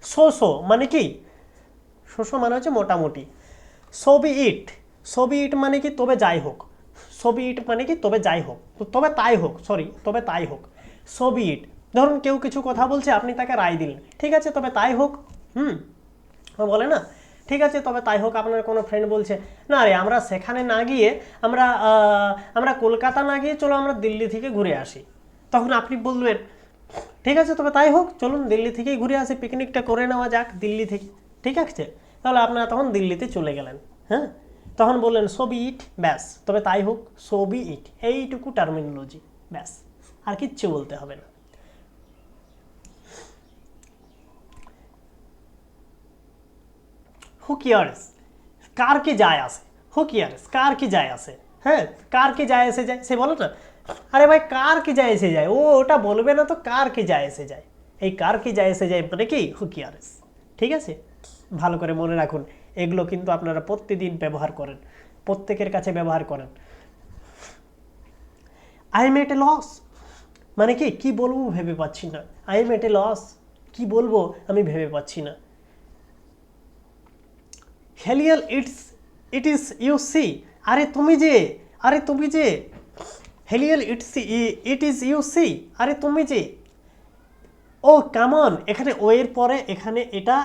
সো মানে কি, শো মানে হচ্ছে মোটামুটি, সবই ইট, সবই ইট মানে কি তবে যাই হোক, সবই ইট মানে কি তবে যাই হোক, তবে তাই হোক, সরি তবে তাই হোক, সবই ইট। ধরুন কেউ কিছু কথা বলছে আপনি তাকে রায় দিলেন, ঠিক আছে তবে তাই হোক, বলে না, ঠিক আছে তবে তাই হোক। আপনার কোনো ফ্রেন্ড বলছে না রে আমরা সেখানে না গিয়ে আমরা কলকাতা না গিয়ে চলো আমরা দিল্লি থেকে ঘুরে আসি, তখন আপনি বলবেন ঠিক আছে তবে তাই হোক, চলুন দিল্লি থেকেই ঘুরে আসি, পিকনিকটা করে নেওয়া যাক দিল্লি থেকে, ঠিক আছে। তাহলে আপনারা তখন দিল্লিতে চলে গেলেন, হ্যাঁ, তখন বললেন সবই ইট, ব্যাস তবে তাই হোক, সবই ইট, এইটুকু টার্মিনোলজি, ব্যাস আর কিচ্ছু বলতে হবে না। হু কেয়ার্স, কার কি যায় আসে, হু কেয়ার্স কার কি যায় আসে, হ্যাঁ কার কি যায় এসে যায়, সে বলো না আরে ভাই কার কি যায় এসে যায়, ওটা বলবে না তো কার কি যায় এসে যায়, এই কার কি যায় এসে যায় মানে কি হু কেয়ার্স, ঠিক আছে। ভালো করে মনে রাখুন, এগুলো কিন্তু আপনারা প্রতিদিন ব্যবহার করেন, প্রত্যেকের কাছে ব্যবহার করেন। I am at a loss মানে কি কি বলবো ভেবে পাচ্ছি না, I am at a loss কি বলবো আমি ভেবে পাচ্ছি না। হেলিয়াল ইট ইজ ইউ সি, আরে তুমি যে হেলিয়াল ইট ইজ ইউ সি, আরে তুমি যে, ও কামন, এখানে ও এর পরে এখানে এটা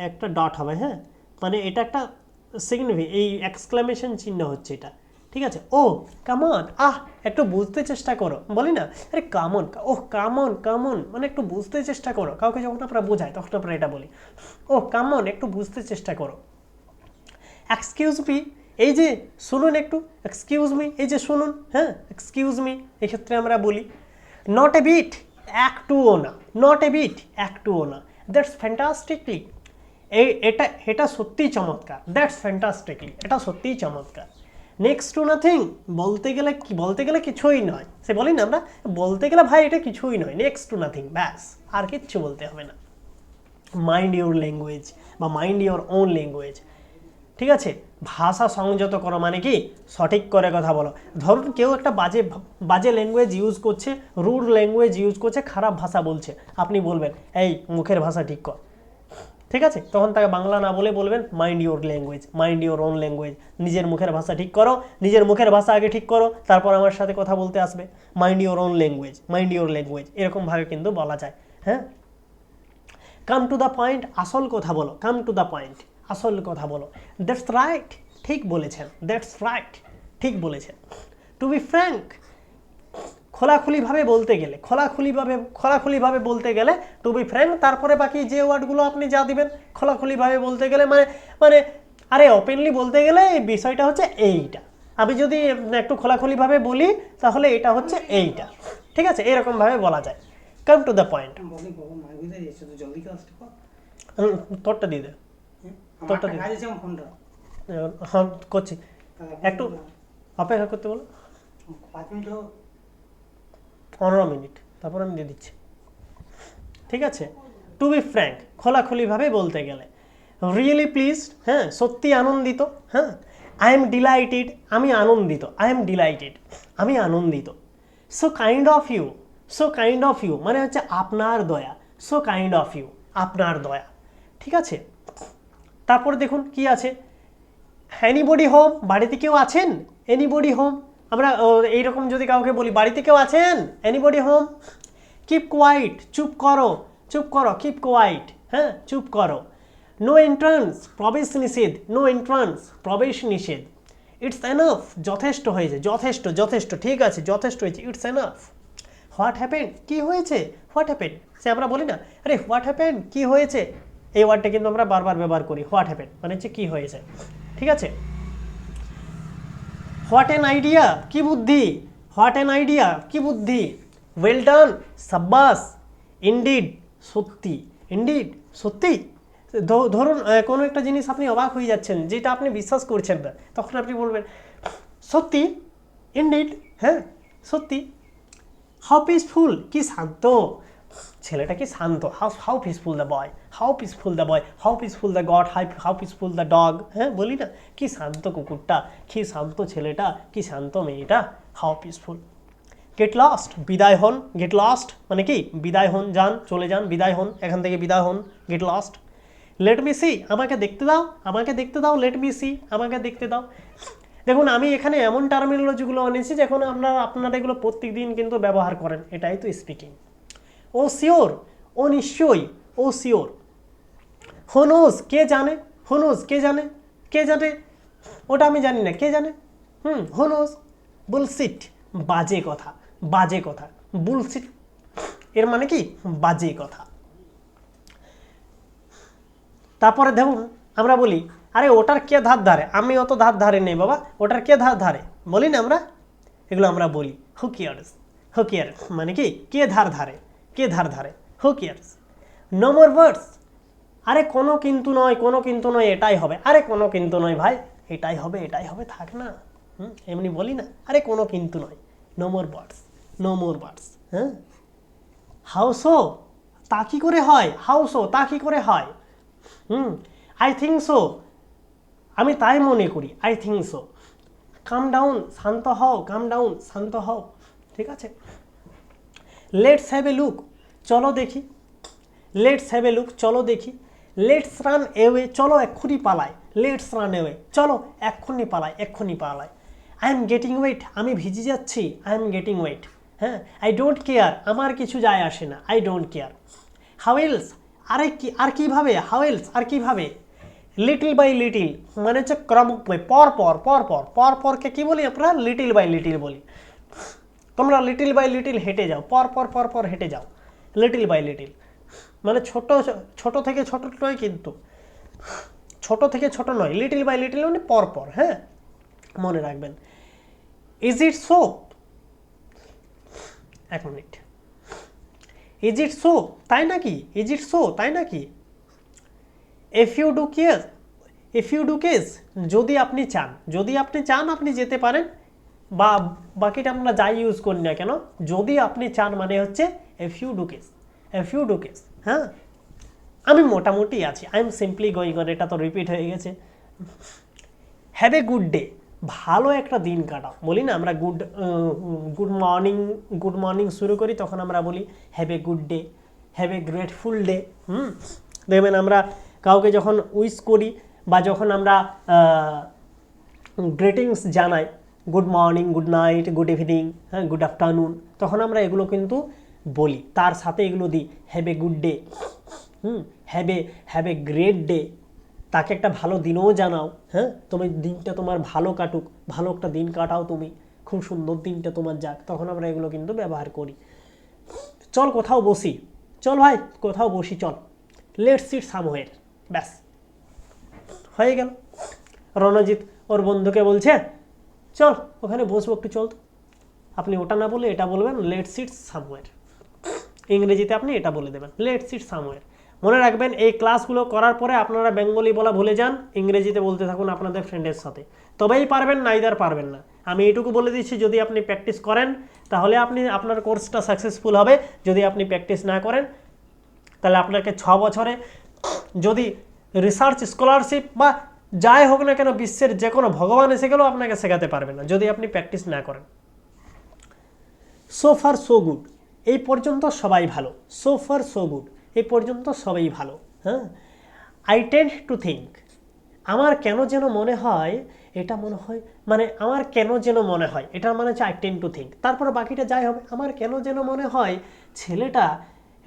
একটা ডট হবে, হ্যাঁ মানে এটা একটা সিগনিফিক এই এক্সক্লামেশন চিহ্ন হচ্ছে এটা, ঠিক আছে। ও কামন, একটু বুঝতে চেষ্টা করো, বলি না আরে কামন, ও কামন মানে একটু বুঝতে চেষ্টা করো, কাউকে যখন আমরা বোঝাই তখন আমরা এটা বলি, ও কামন একটু বুঝতে চেষ্টা করো। এক্সকিউজ মি, এই যে শুনুন একটু, এক্সকিউজ মি এই যে শুনুন, হ্যাঁ এক্সকিউজ মি এক্ষেত্রে আমরা বলি। নট এ বিট, একটুও না, নট এ বিট একটুও না, দ্যাটস ফ্যান্টাস্টিকলি, এটা সত্যিই চমৎকার, দ্যাটস ফ্যান্টাস্টিকলি এটা সত্যিই চমৎকার। নেক্সট টু নাথিং, বলতে গেলে কিছুই নয়, সে বলি না আমরা বলতে গেলে ভাই এটা কিছুই নয়, নেক্সট টু নাথিং, ব্যাস আর কিচ্ছু বলতে হবে না। মাইন্ড ইউর ল্যাঙ্গুয়েজ বা মাইন্ড ইউর ওন ল্যাঙ্গুয়েজ, ঠিক আছে। ভাষা সংযত করো মানে কি সঠিক করে কথা বলো। ধরুন কেউ একটা বাজে ল্যাঙ্গুয়েজ ইউজ করছে, রুড ল্যাঙ্গুয়েজ ইউজ করছে, খারাপ ভাষা বলছে, আপনি বলবেন এই মুখের ভাষা ঠিক কর, ঠিক আছে। তখন তাকে বাংলা না বলে বলবেন mind your language, mind your own language, নিজের মুখের ভাষা ঠিক করো, নিজের মুখের ভাষা আগে ঠিক করো তারপর আমার সাথে কথা বলতে আসবে। Mind your own language, mind your language এরকমভাবে কিন্তু বলা যায়, হ্যাঁ। কাম টু দ্য পয়েন্ট, আসল কথা বলো, কাম টু দ্য পয়েন্ট, আসল কথা বলো। দ্যাটস রাইট, ঠিক বলেছেন, দ্যাটস রাইট, ঠিক বলেছেন। টু বি ফ্র্যাঙ্ক, খোলাখুলিভাবে বলতে গেলে, খোলাখুলিভাবে বলতে গেলে টু বি ফ্র্যাঙ্ক, তারপরে বাকি যে ওয়ার্ডগুলো আপনি যা দিবেন খোলাখুলিভাবে বলতে গেলে মানে মানে আরে ওপেনলি বলতে গেলে এই বিষয়টা হচ্ছে এইটা। আমি যদি একটু খোলাখুলিভাবে বলি তাহলে এটা হচ্ছে এইটা, ঠিক আছে, এরকমভাবে বলা যায়। Come to the point. তোরটা দিয়ে দে, তোরটা দিয়ে হ্যাঁ করছি, একটু অপেক্ষা করতে বলো 15 মিনিট, তারপর আমি দিয়ে দিচ্ছি, ঠিক আছে। টু বি ফ্র্যাঙ্ক, খোলাখুলিভাবে বলতে গেলে। রিয়েলি প্লিজড, হ্যাঁ সত্যি আনন্দিত, হ্যাঁ। আই এম ডিলাইটেড, আমি আনন্দিত, আই এম ডিলাইটেড, আমি আনন্দিত। So kind of you, so kind of you মানে হচ্ছে আপনার দয়া, সো কাইন্ড অফ ইউ, আপনার দয়া, ঠিক আছে। তারপর দেখুন কি আছে, এনিবডি হোম, বাড়িতে কেউ আছেন, এনিবডি হোম। আমরা এইরকম যদি কাউকে বলি বাড়িতে কেউ আছেন, এনিবডি হোম। কিপ কোয়াইট, চুপ করো, চুপ করো, কিপ কোয়াইট, হ্যাঁ চুপ করো। নো এন্ট্রান্স, প্রবেশ নিষেধ, নো এন্ট্রান্স, প্রবেশ নিষেধ। ইটস এনাফ, যথেষ্ট হয়েছে, যথেষ্ট, যথেষ্ট, ঠিক আছে, যথেষ্ট হয়েছে, ইটস এনাফ। হোয়াট হ্যাপেন্ড, কি হয়েছে, হোয়াট হ্যাপেন্ড, সে আমরা বলি না আরে হোয়াট হ্যাপেন্ড, কি হয়েছে, এই ওয়ার্ডটা কিন্তু আমরা বারবার ব্যবহার করি, হোয়াট হ্যাপেন্ড মানে হচ্ছে কি হয়েছে, ঠিক আছে। হোয়াট এন আইডিয়া, কি বুদ্ধি, হোয়াট এন আইডিয়া, কি বুদ্ধি। ওয়েল ডান, সাব্বাস। ইনডিড, সত্যি, ইনডিড, সত্যি। ধরুন কোনো একটা জিনিস আপনি অবাক হয়ে যাচ্ছেন, যেটা আপনি বিশ্বাস করছেন না, তখন আপনি বলবেন সত্যি, ইনডিড, হ্যাঁ সত্যি। হাউ পিসফুল, কি শান্ত, ছেলেটা কি শান্ত, how peaceful the boy, how peaceful the boy, how peaceful the god, how peaceful the dog, হ্যাঁ বলি না কি শান্ত কুকুরটা, কি শান্ত ছেলেটা, কি শান্ত মেয়েটা, হাউ পিসফুল। গেট লস্ট, বিদায় হন, গেট লস্ট মানে কি বিদায় হন, যান, চলে যান, বিদায় হন, এখান থেকে বিদায় হন, get lost. Let me see, আমাকে দেখতে দাও, আমাকে দেখতে দাও, লেট মি সি, আমাকে দেখতে দাও। দেখুন আমি এখানে এমন টার্মিনোলজিগুলো এনেছি যখন আপনারা এগুলো প্রত্যেক দিন কিন্তু ব্যবহার করেন, এটাই তো স্পিকিং। ও শিওর, ও নিশ্চয়ই, ও শিওর। হোনোজ, কে জানে, হোনোজ, কে জানে, কে জানে, ওটা আমি জানি না, কে জানে, হোনোজ। বুলশিট, বাজে কথা, বাজে কথা, বুলশিট এর মানে কি বাজে কথা। তারপরে দেখুন আমরা বলি আরে ওটার কে ধার ধারে, আমি অত ধার ধারে নেই বাবা, ওটার কে ধার ধারে, বলি না আমরা, এগুলো আমরা বলি। হু কেয়ার্স, হু কেয়ার্স মানে কি কে ধার ধারে, কে ধার ধারে, হু কেয়ার্স। নো মোর ওয়ার্ডস, আরে কোনো কিন্তু নয়, কোনো কিন্তু নয়, এটাই হবে, আরে কোনো কিন্তু নয় ভাই, এটাই হবে, এটাই হবে, থাক না, এমনি বলি না, আরে কোনো কিন্তু নয়। নো মোর ওয়ার্ডস, নো মোর ওয়ার্ডস, হ্যাঁ। হাউ সো, তা কি করে হয়, হাউ সো, তা কি করে হয়। আই থিঙ্ক সো, আমি তাই মনে করি, I think so. Calm down, শান্ত হও, কাম ডাউন, শান্ত হও, ঠিক আছে। লেটস হ্যাভ এ লুক, চলো দেখি, লেটস হ্যাভ এ লুক, চলো দেখি। লেটস রান এওয়ে, চলো এক্ষুনি পালাই, লেটস রান এওয়ে, চলো এক্ষুনি পালাই, এক্ষুনি পালাই। আই এম গেটিং ওয়েট, আমি ভিজে যাচ্ছি, আই এম গেটিং ওয়েট, হ্যাঁ। আই ডোন্ট কেয়ার, আমার কিছু যায় আসে না, I don't care. How else, আরে কি আর কীভাবে, হাউ এলস আর কীভাবে। লিটিল বাই লিটিল মানে হচ্ছে ক্রমে, পর পর পর পর, পর পরকে কী বলি আমরা, লিটিল বাই লিটিল বলি। তোমরা লিটিল বাই লিটিল হেঁটে যাও, পর পর পর পর হেঁটে যাও, লিটিল বাই লিটিল মানে ছোট ছোট থেকে ছোট নয়, কিন্তু ছোট থেকে ছোট নয়, লিটিল বাই লিটিল মানে পর পর, হ্যাঁ মনে রাখবেন। ইজ ইট সো, এক মিনিট, ইজ ইট সো, তাই নাকি, ইজ ইট সো, তাই নাকি। If you do case, if you do case যদি আপনি চান, যদি আপনি চান আপনি যেতে পারেন, বা বাকিটা আমরা যাই ইউজ করি না কেন, যদি আপনি চান মানে হচ্ছে if you do case, if you do case, হ্যাঁ। আমি মোটামুটি আছি, I am simply going on, এটা তো রিপিট হয়ে গেছে। হ্যাভ এ গুড ডে, ভালো একটা দিন কাটাও, বলি না আমরা গুড মর্নিং, গুড মর্নিং শুরু করি, তখন আমরা বলি have a good day, have a grateful day. দেখবেন আমরা কাউকে যখন উইশ করি বা যখন আমরা গ্রিটিংস জানাই, good morning, good night, good evening, হ্যাঁ গুড আফটারনুন, তখন আমরা এগুলো কিন্তু বলি, তার সাথে এগুলো দিই, have a good day, have a great day, তাকে একটা ভালো দিনও জানাও। হ্যাঁ, তুমি দিনটা তোমার ভালো কাটুক, ভালো একটা দিন কাটাও, তুমি খুব সুন্দর দিনটা তোমার যাক, তখন আমরা এগুলো কিন্তু ব্যবহার করি। চল কোথাও বসি, চল ভাই কোথাও বসি, চল, লেটস সিট সামওয়্যার, ব্যাস হয়ে গেল। রণজিৎ ওর বন্ধুকে বলছে চল ওখানে বসবো একটু, চল তো। আপনি ওটা না বলে এটা বলবেন, লেটস সিট সামওয়্যার। ইংরেজিতে আপনি এটা বলে দেবেন, লেটস সিট সামওয়্যার। মনে রাখবেন এই ক্লাসগুলো করার পরে আপনারা বেঙ্গলি বলা ভুলে যান, ইংরেজিতে বলতে থাকুন আপনাদের ফ্রেন্ডের সাথে, তবেই পারবেন, নাইদার পারবেন না। আমি এইটুকু বলে দিচ্ছি, যদি আপনি প্র্যাকটিস করেন তাহলে আপনার কোর্সটা সাকসেসফুল হবে। যদি আপনি প্র্যাকটিস না করেন তাহলে আপনাকে 6 বছরে যদি রিসার্চ স্কলারশিপ বা যাই হোক না কেন, বিশ্বের যে কোনো ভগবান এসে গেলেও আপনাকে শেখাতে পারবে না যদি আপনি প্র্যাকটিস না করেন। সো ফার সো গুড, এই পর্যন্ত সবাই ভালো। সো ফার সো গুড, এই পর্যন্ত সবাই ভালো। হ্যাঁ, আই টেন্ড টু থিঙ্ক, আমার কেন যেন মনে হয়, এটা মনে হয় মানে আমার কেন যেন মনে হয়, এটার মানে হচ্ছে আই টেন্ড টু থিঙ্ক। তারপরে বাকিটা যাই হবে, আমার কেন যেন মনে হয় ছেলেটা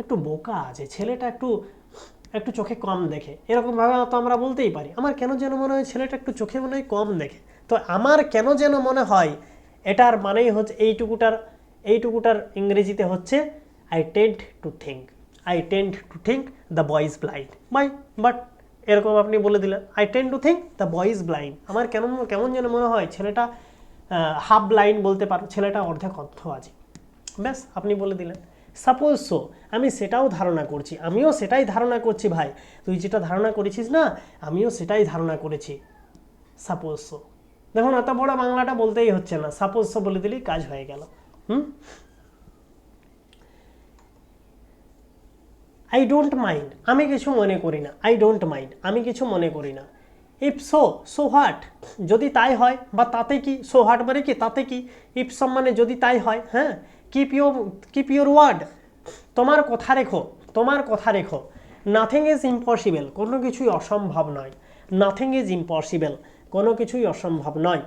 একটু বোকা আছে, ছেলেটা একটু একটু চোখে কম দেখে, এরকমভাবে তো আমরা বলতেই পারি। আমার কেন যেন মনে হয় ছেলেটা একটু চোখে মনে হয় কম দেখে। তো আমার কেন যেন মনে হয় এটার মানেই হচ্ছে এইটুকুটার ইংরেজিতে হচ্ছে I tend to think. I tend to think the boy is blind, but এরকম আপনি বলে দিলেন I tend to think the boy is blind. আমার কেমন যেন মনে হয় ছেলেটা হাফ ব্লাইন্ড বলতে পারো, ছেলেটা অর্ধেক অর্থ আছে, ব্যাস আপনি বলে দিলেন। সাপোজ সো, আমি সেটাও ধারণা করছি, আমিও সেটাই ধারণা করছি ভাই, তুই যেটা ধারণা করেছিস না আমিও সেটাই ধারণা করেছি। সাপোজ সো, দেখুন এত বড় বাংলাটা বলতেই হচ্ছে না, সাপোজ সো বলে দিলেই কাজ হয়ে গেল। আই ডোন্ট মাইন্ড, আমি কিছু মনে করি না। আই ডোন্ট মাইন্ড, আমি কিছু মনে করি না। ইফ সো, সো হোয়াট, যদি তাই হয় বা তাতে কি। সো হোয়াট মানে কি, তাতে কি। ইফ সো মানে যদি তাই হয়। হ্যাঁ, কিপ ইউর ওয়ার্ড, তোমার কথা রেখো, তোমার কথা রেখো। নাথিং ইজ ইম্পসিবল, কোনো কিছুই অসম্ভব নয়। নাথিং ইজ ইম্পসিবল, কোনো কিছুই অসম্ভব নয়।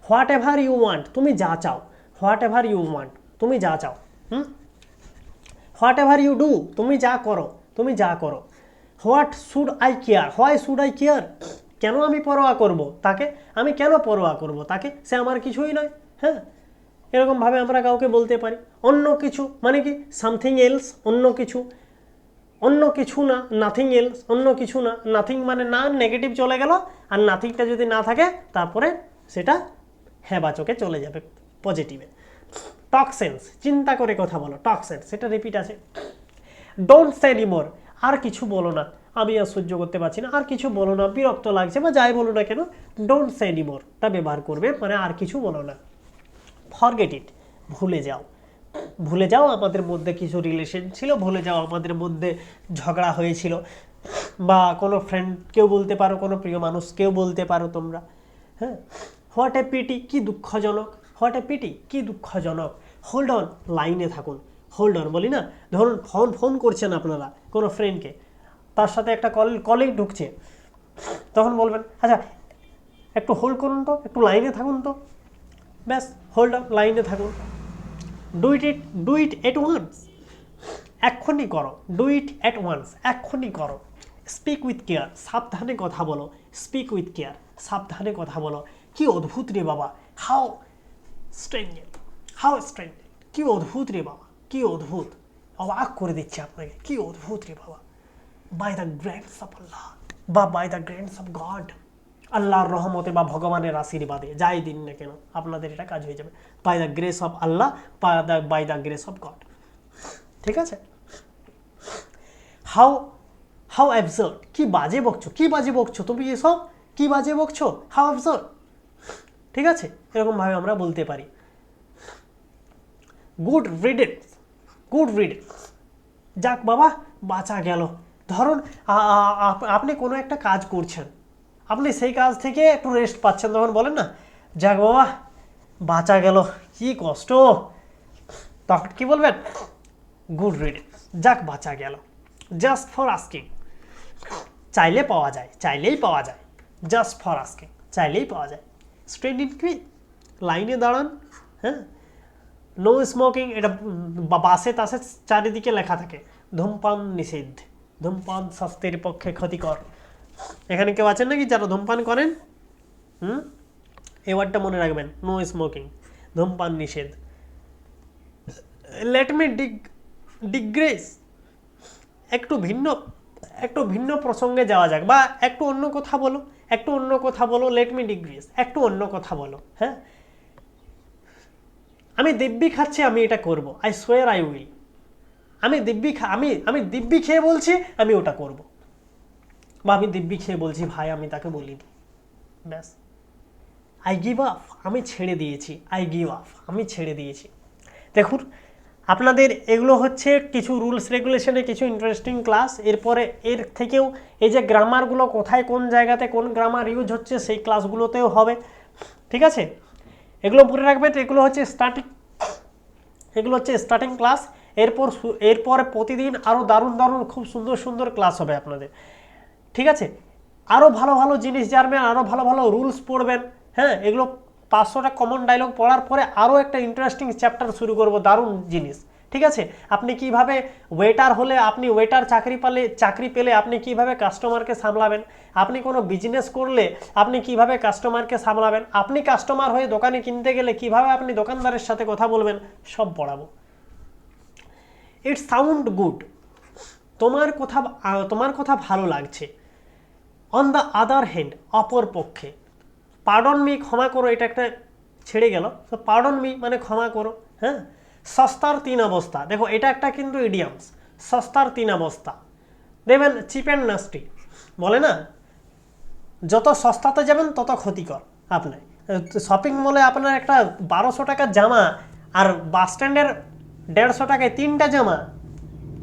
হোয়াট এভার ইউ ওয়ান্ট, তুমি যা চাও। হোয়াট এভার ইউ ওয়ান্ট, তুমি যা চাও। হোয়াট এভার ইউ ডু, তুমি যা করো, তুমি যা করো। What should eye care, why should eye care, কেন আমি পরোয়া করব তাকে, আমি কেন পরোয়া করব তাকে, সে আমার কিছুই নয়। হ্যাঁ, এরকমভাবে আমরা কাউকে বলতে পারি। অন্য কিছু মানে কি, সামথিং এলস, অন্য কিছু। অন্য কিছু না, নাথিং এলস, অন্য কিছু না। নাথিং মানে না, নেগেটিভ চলে গেল, আর নাথিংটা যদি না থাকে তারপরে সেটা হ্যাঁ বাচকে চলে যাবে পজিটিভে। টক সেন্স, চিন্তা করে কথা বলো, টক সেন্স, সেটা রিপিট আছে। ডোন্ট সে এনিমোর, আর কিছু বলো না, আমি আর সহ্য করতে পারছি না, আর কিছু বলো না, বিরক্ত লাগছে বা যাই বলো না কেন, ডোন্ট সে এনিমোর টা ব্যবহার করবে, মানে আর কিছু বলো না। ফরগেট ইট, ভুলে যাও। ভুলে যাও আমাদের মধ্যে কিছু রিলেশন ছিল, ভুলে যাও আমাদের মধ্যে ঝগড়া হয়েছিল, বা কোনো ফ্রেন্ড কেউ বলতে পারো, কোনো প্রিয় মানুষকেও বলতে পারো তোমরা। হ্যাঁ, হোয়াট এ পিটি, কি দুঃখজনক। হোয়াট এ পিটি, কি দুঃখজনক। হোল্ড অন, লাইনে থাকুন। হোল্ড অন বলি না, ধরুন ফোন করছেন আপনারা কোনো ফ্রেন্ডকে, তার সাথে একটা কলিগ ঢুকছে, তখন বলবেন আচ্ছা একটু হোল্ড করুন তো, একটু লাইনে থাকুন তো, ব্যাস হোল্ড অন, লাইনে থাকুন। ডু ইট এট ওয়ান্স, এক্ষুনি করো। ডু ইট এট ওয়ান্স, এক্ষুনি করো। স্পিক উইথ কেয়ার, সাবধানে কথা বলো। স্পিক উইথ কেয়ার, সাবধানে কথা বলো। কি অদ্ভুত রে বাবা, হাউ স্ট্রেঞ্জ, হাউ স্ট্রেঞ্জ, কি অদ্ভুত রে বাবা, কি অদ্ভুত, অবাক করে দিচ্ছে আপনাকে, কি অদ্ভুত রে বাবা। By the grace of Allah বা by the grace of God, আল্লাহর রহমতে বা ভগবানের আশীর্বাদে, যাই দিন না কেন আপনাদের এটা কাজ হয়ে যাবে। By the grace of Allah, by the grace of God, ঠিক আছে। হাউ অ্যাবসার্ড, কি বাজে বকছো, কি বাজে বকছো তুমি এসব, কি বাজে বকছো, হাউ অ্যাবসার্ড, ঠিক আছে, এরকমভাবে আমরা বলতে পারি। গুড রিডেন্স, গুড রিডেন্স, যাক বাবা বাঁচা গেল। ধরুন আপনি কোনো একটা কাজ করছেন, আপনি সেই কাজ থেকে একটু রেস্ট পাচ্ছেন, তখন বলেন না যাক বাবা বাঁচা গেল, কি কষ্ট, তখন কি বলবেন, গুড রিডেন্স, যাক বাঁচা গেল। জাস্ট ফর আস্কিং, চাইলে পাওয়া যায়, চাইলেই পাওয়া যায়। জাস্ট ফর আস্কিং, চাইলেই পাওয়া যায়। স্ট্রেট ইন কুইক, লাইনে দাঁড়ান। হ্যাঁ, নো স্মোকিং, এটা বাসে তাসে চারিদিকে লেখা থাকে, ধূমপান নিষিদ্ধ, ধূমপান স্বাস্থ্যের পক্ষে ক্ষতিকর। এখানে কেউ আছেন নাকি যারা ধূমপান করেন? এই ওয়ার্ডটা মনে রাখবেন, নো স্মোকিং, ধূমপান নিষেধ। লেট মি ডিগ্রেস, একটু ভিন্ন প্রসঙ্গে যাওয়া যাক, বা একটু অন্য কথা বলো, লেট মি ডিগ্রেস, একটু অন্য কথা বলো। হ্যাঁ, আমি দিব্যি খাচ্ছি, আমি এটা করব, আই সোয়ার আই উইল। আমি দিব্যি খেয়ে বলছি আমি ওটা করব, বা আমি দিব্যি খেয়ে বলছি ভাই আমি তাকে বলিনি, ব্যাস। আই গিভ আপ, আমি ছেড়ে দিয়েছি, আই গিভ আপ, আমি ছেড়ে দিয়েছি। দেখুন আপনাদের এগুলো হচ্ছে কিছু রুলস রেগুলেশনে কিছু ইন্টারেস্টিং ক্লাস। এরপরে এর থেকেও এই যে গ্রামারগুলো কোথায় কোন জায়গাতে কোন গ্রামার ইউজ হচ্ছে সেই ক্লাসগুলোতেও হবে, ঠিক আছে? এগুলো মনে রাখবেন, এগুলো হচ্ছে স্টার্টিং ক্লাস। এরপরে প্রতিদিন আরও দারুণ খুব সুন্দর ক্লাস হবে আপনাদের, ঠিক আছে? আরও ভালো জিনিস জানবেন, আরও ভালো রুলস পড়বেন। হ্যাঁ, এগুলো 500টা কমন ডায়লগ পড়ার পরে আরও একটা ইন্টারেস্টিং চ্যাপ্টার শুরু করব, দারুণ জিনিস, ঠিক আছে? আপনি কিভাবে ওয়েটার হলে, আপনি ওয়েটার চাকরি পেলে আপনি কিভাবে কাস্টমারকে সামলাবেন, আপনি কোনো বিজনেস করলে আপনি কিভাবে কাস্টমারকে সামলাবেন, আপনি কাস্টমার হয়ে দোকানে কিনতে গেলে কিভাবে আপনি দোকানদারের সাথে কথা বলবেন, সব পড়াবো। ইট সাউন্ড গুড, তোমার কথা ভালো লাগছে। অন দ্য আদার হ্যান্ড, অপর পক্ষে, পার্ডন মি, ক্ষমা করো, এটা একটা ছেড়ে গেল, তো পার্ডন মি মানে ক্ষমা করো। হ্যাঁ, সস্তার 3 অবস্থা, দেখো এটা একটা কিন্তু ইডিয়ামস, সস্তার 3 অবস্থা। দেখবেন চিপ অ্যান্ড নাস্টি বলে না, যত সস্তাতে যাবেন তত ক্ষতিকর। আপনার শপিং মলে আপনার একটা 1200 টাকার জামা আর বাস স্ট্যান্ডের 150 টাকায় 3টা জামা,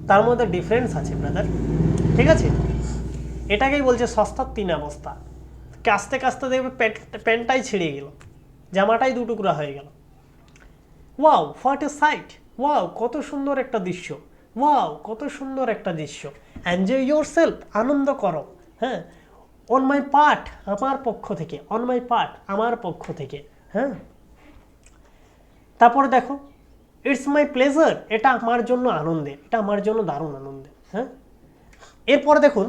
তার মধ্যে ডিফারেন্স আছে ব্রাদার, ঠিক আছে? এটাকেই বলছে সস্তার 3 অবস্থা। কাস্তে দেখবে প্যান্টটাই ছিঁড়ে গেল, জামাটাই 2 টুকরা হয়ে গেল। Wow, what a sight, wow কত সুন্দর একটা দৃশ্য, ওয়াও কত সুন্দর একটা দৃশ্য। এনজয় ইয়োর সেলফ, আনন্দ করো। হ্যাঁ, অন মাই পার্ট, আমার পক্ষ থেকে, অন মাই পার্ট, আমার পক্ষ থেকে। হ্যাঁ, তারপরে দেখো ইটস মাই প্লেজার, এটা আমার জন্য আনন্দের, এটা আমার জন্য দারুণ আনন্দের। হ্যাঁ, এরপরে দেখুন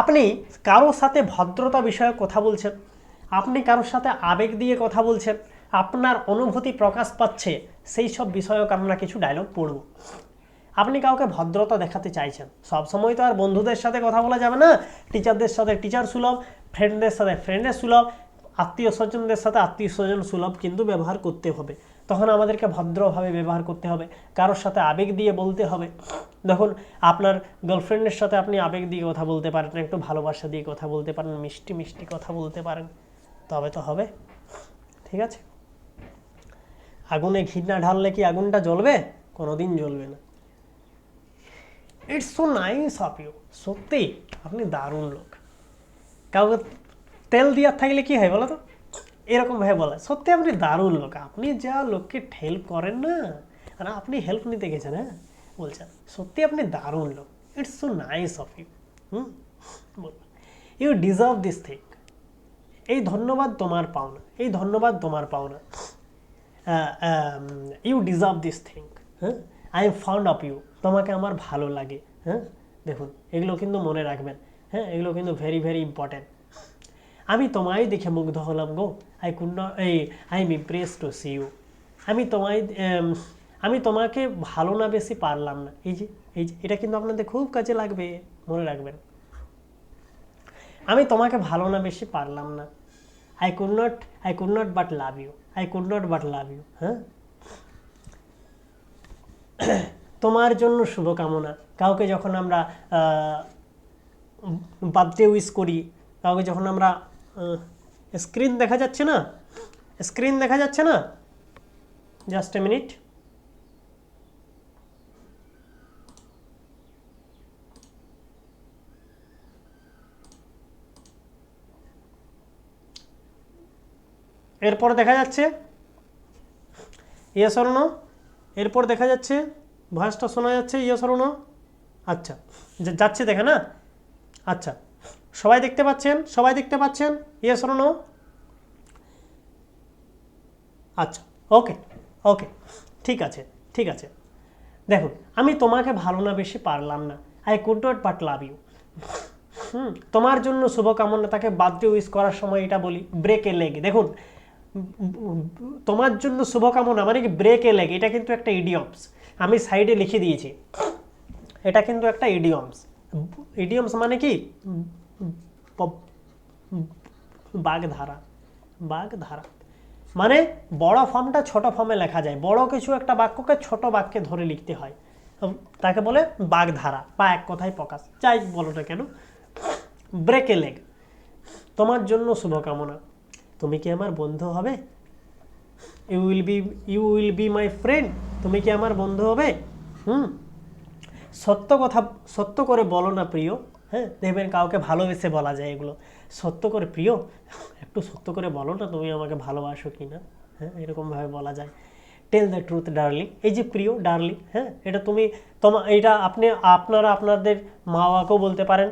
আপনি কারোর সাথে ভদ্রতা বিষয়ে কথা বলছেন, আপনি কারোর সাথে আবেগ দিয়ে কথা বলছেন, আপনার অনুভূতি প্রকাশ পাচ্ছে, সেই সব বিষয়ক আমরা কিছু ডায়লগ পড়ব। আপনি কাউকে ভদ্রতা দেখাতে চাইছেন, সবসময় তো আর বন্ধুদের সাথে কথা বলা যাবে না, টিচারদের সাথে টিচার সুলভ, ফ্রেন্ডদের সাথে ফ্রেন্ডের সুলভ, আত্মীয় স্বজনদের সাথে আত্মীয় স্বজন সুলভ কিন্তু ব্যবহার করতে হবে। তখন আমাদেরকে ভদ্রভাবে ব্যবহার করতে হবে, কারোর সাথে আবেগ দিয়ে বলতে হবে। দেখুন আপনার গার্লফ্রেন্ডের সাথে আপনি আবেগ দিয়ে কথা বলতে পারেন, একটু ভালোবাসা দিয়ে কথা বলতে পারেন, মিষ্টি কথা বলতে পারেন, তবে তো হবে, ঠিক আছে? আগুনে ঘি না ঢাললে কি আগুনটা জ্বলবে? কোনোদিন জ্বলবে না। It's so nice of you, সত্যি আপনি দারুণ লোক। কাউকে তেল দেওয়ার থাকলে কি হয় বলো তো, এরকম ভাবে বলে সত্যি আপনি দারুণ লোক, আপনি যা লোককে হেল্প করেন না, আর আপনি হেল্প নিতে গেছেন, হ্যাঁ বলছেন সত্যি আপনি দারুণ লোক, it's so nice of you. You deserve this thing, এই ধন্যবাদ তোমার পাওনা, এই ধন্যবাদ তোমার পাওনা। ইউ ডিজার্ভ দিস থিং, হ্যাঁ, I am found of you, তোমাকে আমার ভালো লাগে। হ্যাঁ, দেখুন এগুলো কিন্তু মনে রাখবেন। হ্যাঁ, এগুলো কিন্তু ভেরি ইম্পর্টেন্ট। আমি তোমায় দেখে মুগ্ধ হলাম গো, I am impress to see you. আমি তোমাকে ভালো না বেশি পারলাম না, এই যে এটা কিন্তু আপনাদের খুব কাজে লাগবে, মনে রাখবেন। আমি তোমাকে ভালো না বেশি পারলাম না, I could not but love you, I could not but love you. হ্যাঁ, তোমার জন্য শুভকামনা। কাউকে যখন আমরা বার্থডে উইশ করি, কাউকে যখন আমরা স্ক্রিন দেখা যাচ্ছে না, জাস্ট এ মিনিট। এরপর দেখা যাচ্ছে ইয়েস অর নো, এরপর দেখা যাচ্ছে ভয়েসটা শোনা যাচ্ছে, ইয়েস অর নো। আচ্ছা যাচ্ছে দেখে না, আচ্ছা সবাই দেখতে পাচ্ছেন ইয়েস অর নো। আচ্ছা ওকে ঠিক আছে। দেখুন, আমি তোমাকে ভালো না বেশি পারলাম না, I could not but love you. তোমার জন্য শুভকামনা, তাকে বার্থডে উইশ করার সময় এটা বলি, ব্রেক এ লেগ। দেখুন, তোমার জন্য শুভকামনা মানে কি ব্রেক এ লেগ, এটা কিন্তু একটা ইডিয়মস, আমি সাইডে লিখে দিয়েছি, এটা কিন্তু একটা ইডিয়মস। ইডিয়মস মানে কি বাগধারা, বাগধারা মানে বড় ফর্মটা ছোট ফর্মে লেখা যায়, বড় কিছু একটা বাক্যকে ছোট বাক্যে ধরে লিখতে হয়, তাকে বলে বাগধারা বা এক কথায় প্রকাশ, যাই বলো না কেন। ব্রেক এ লেগ, তোমার জন্য শুভকামনা, তুমি কি আমার বন্ধু হবে? You will be my friend, তুমি কি আমার বন্ধু হবে? সত্য কথা, সত্য করে বলো না প্রিয়। হ্যাঁ, দেখবেন কাউকে ভালোবেসে বলা যায় এগুলো, সত্য করে প্রিয়, একটু সত্য করে বলো না তুমি আমাকে ভালোবাসো কি না। হ্যাঁ, এরকমভাবে বলা যায়। টেল দ্য ট্রুথ ডার্লিং, এই যে প্রিয় ডার্লিং, হ্যাঁ, এটা তুমি এটা আপনারা আপনাদের মা বাবাকেও বলতে পারেন,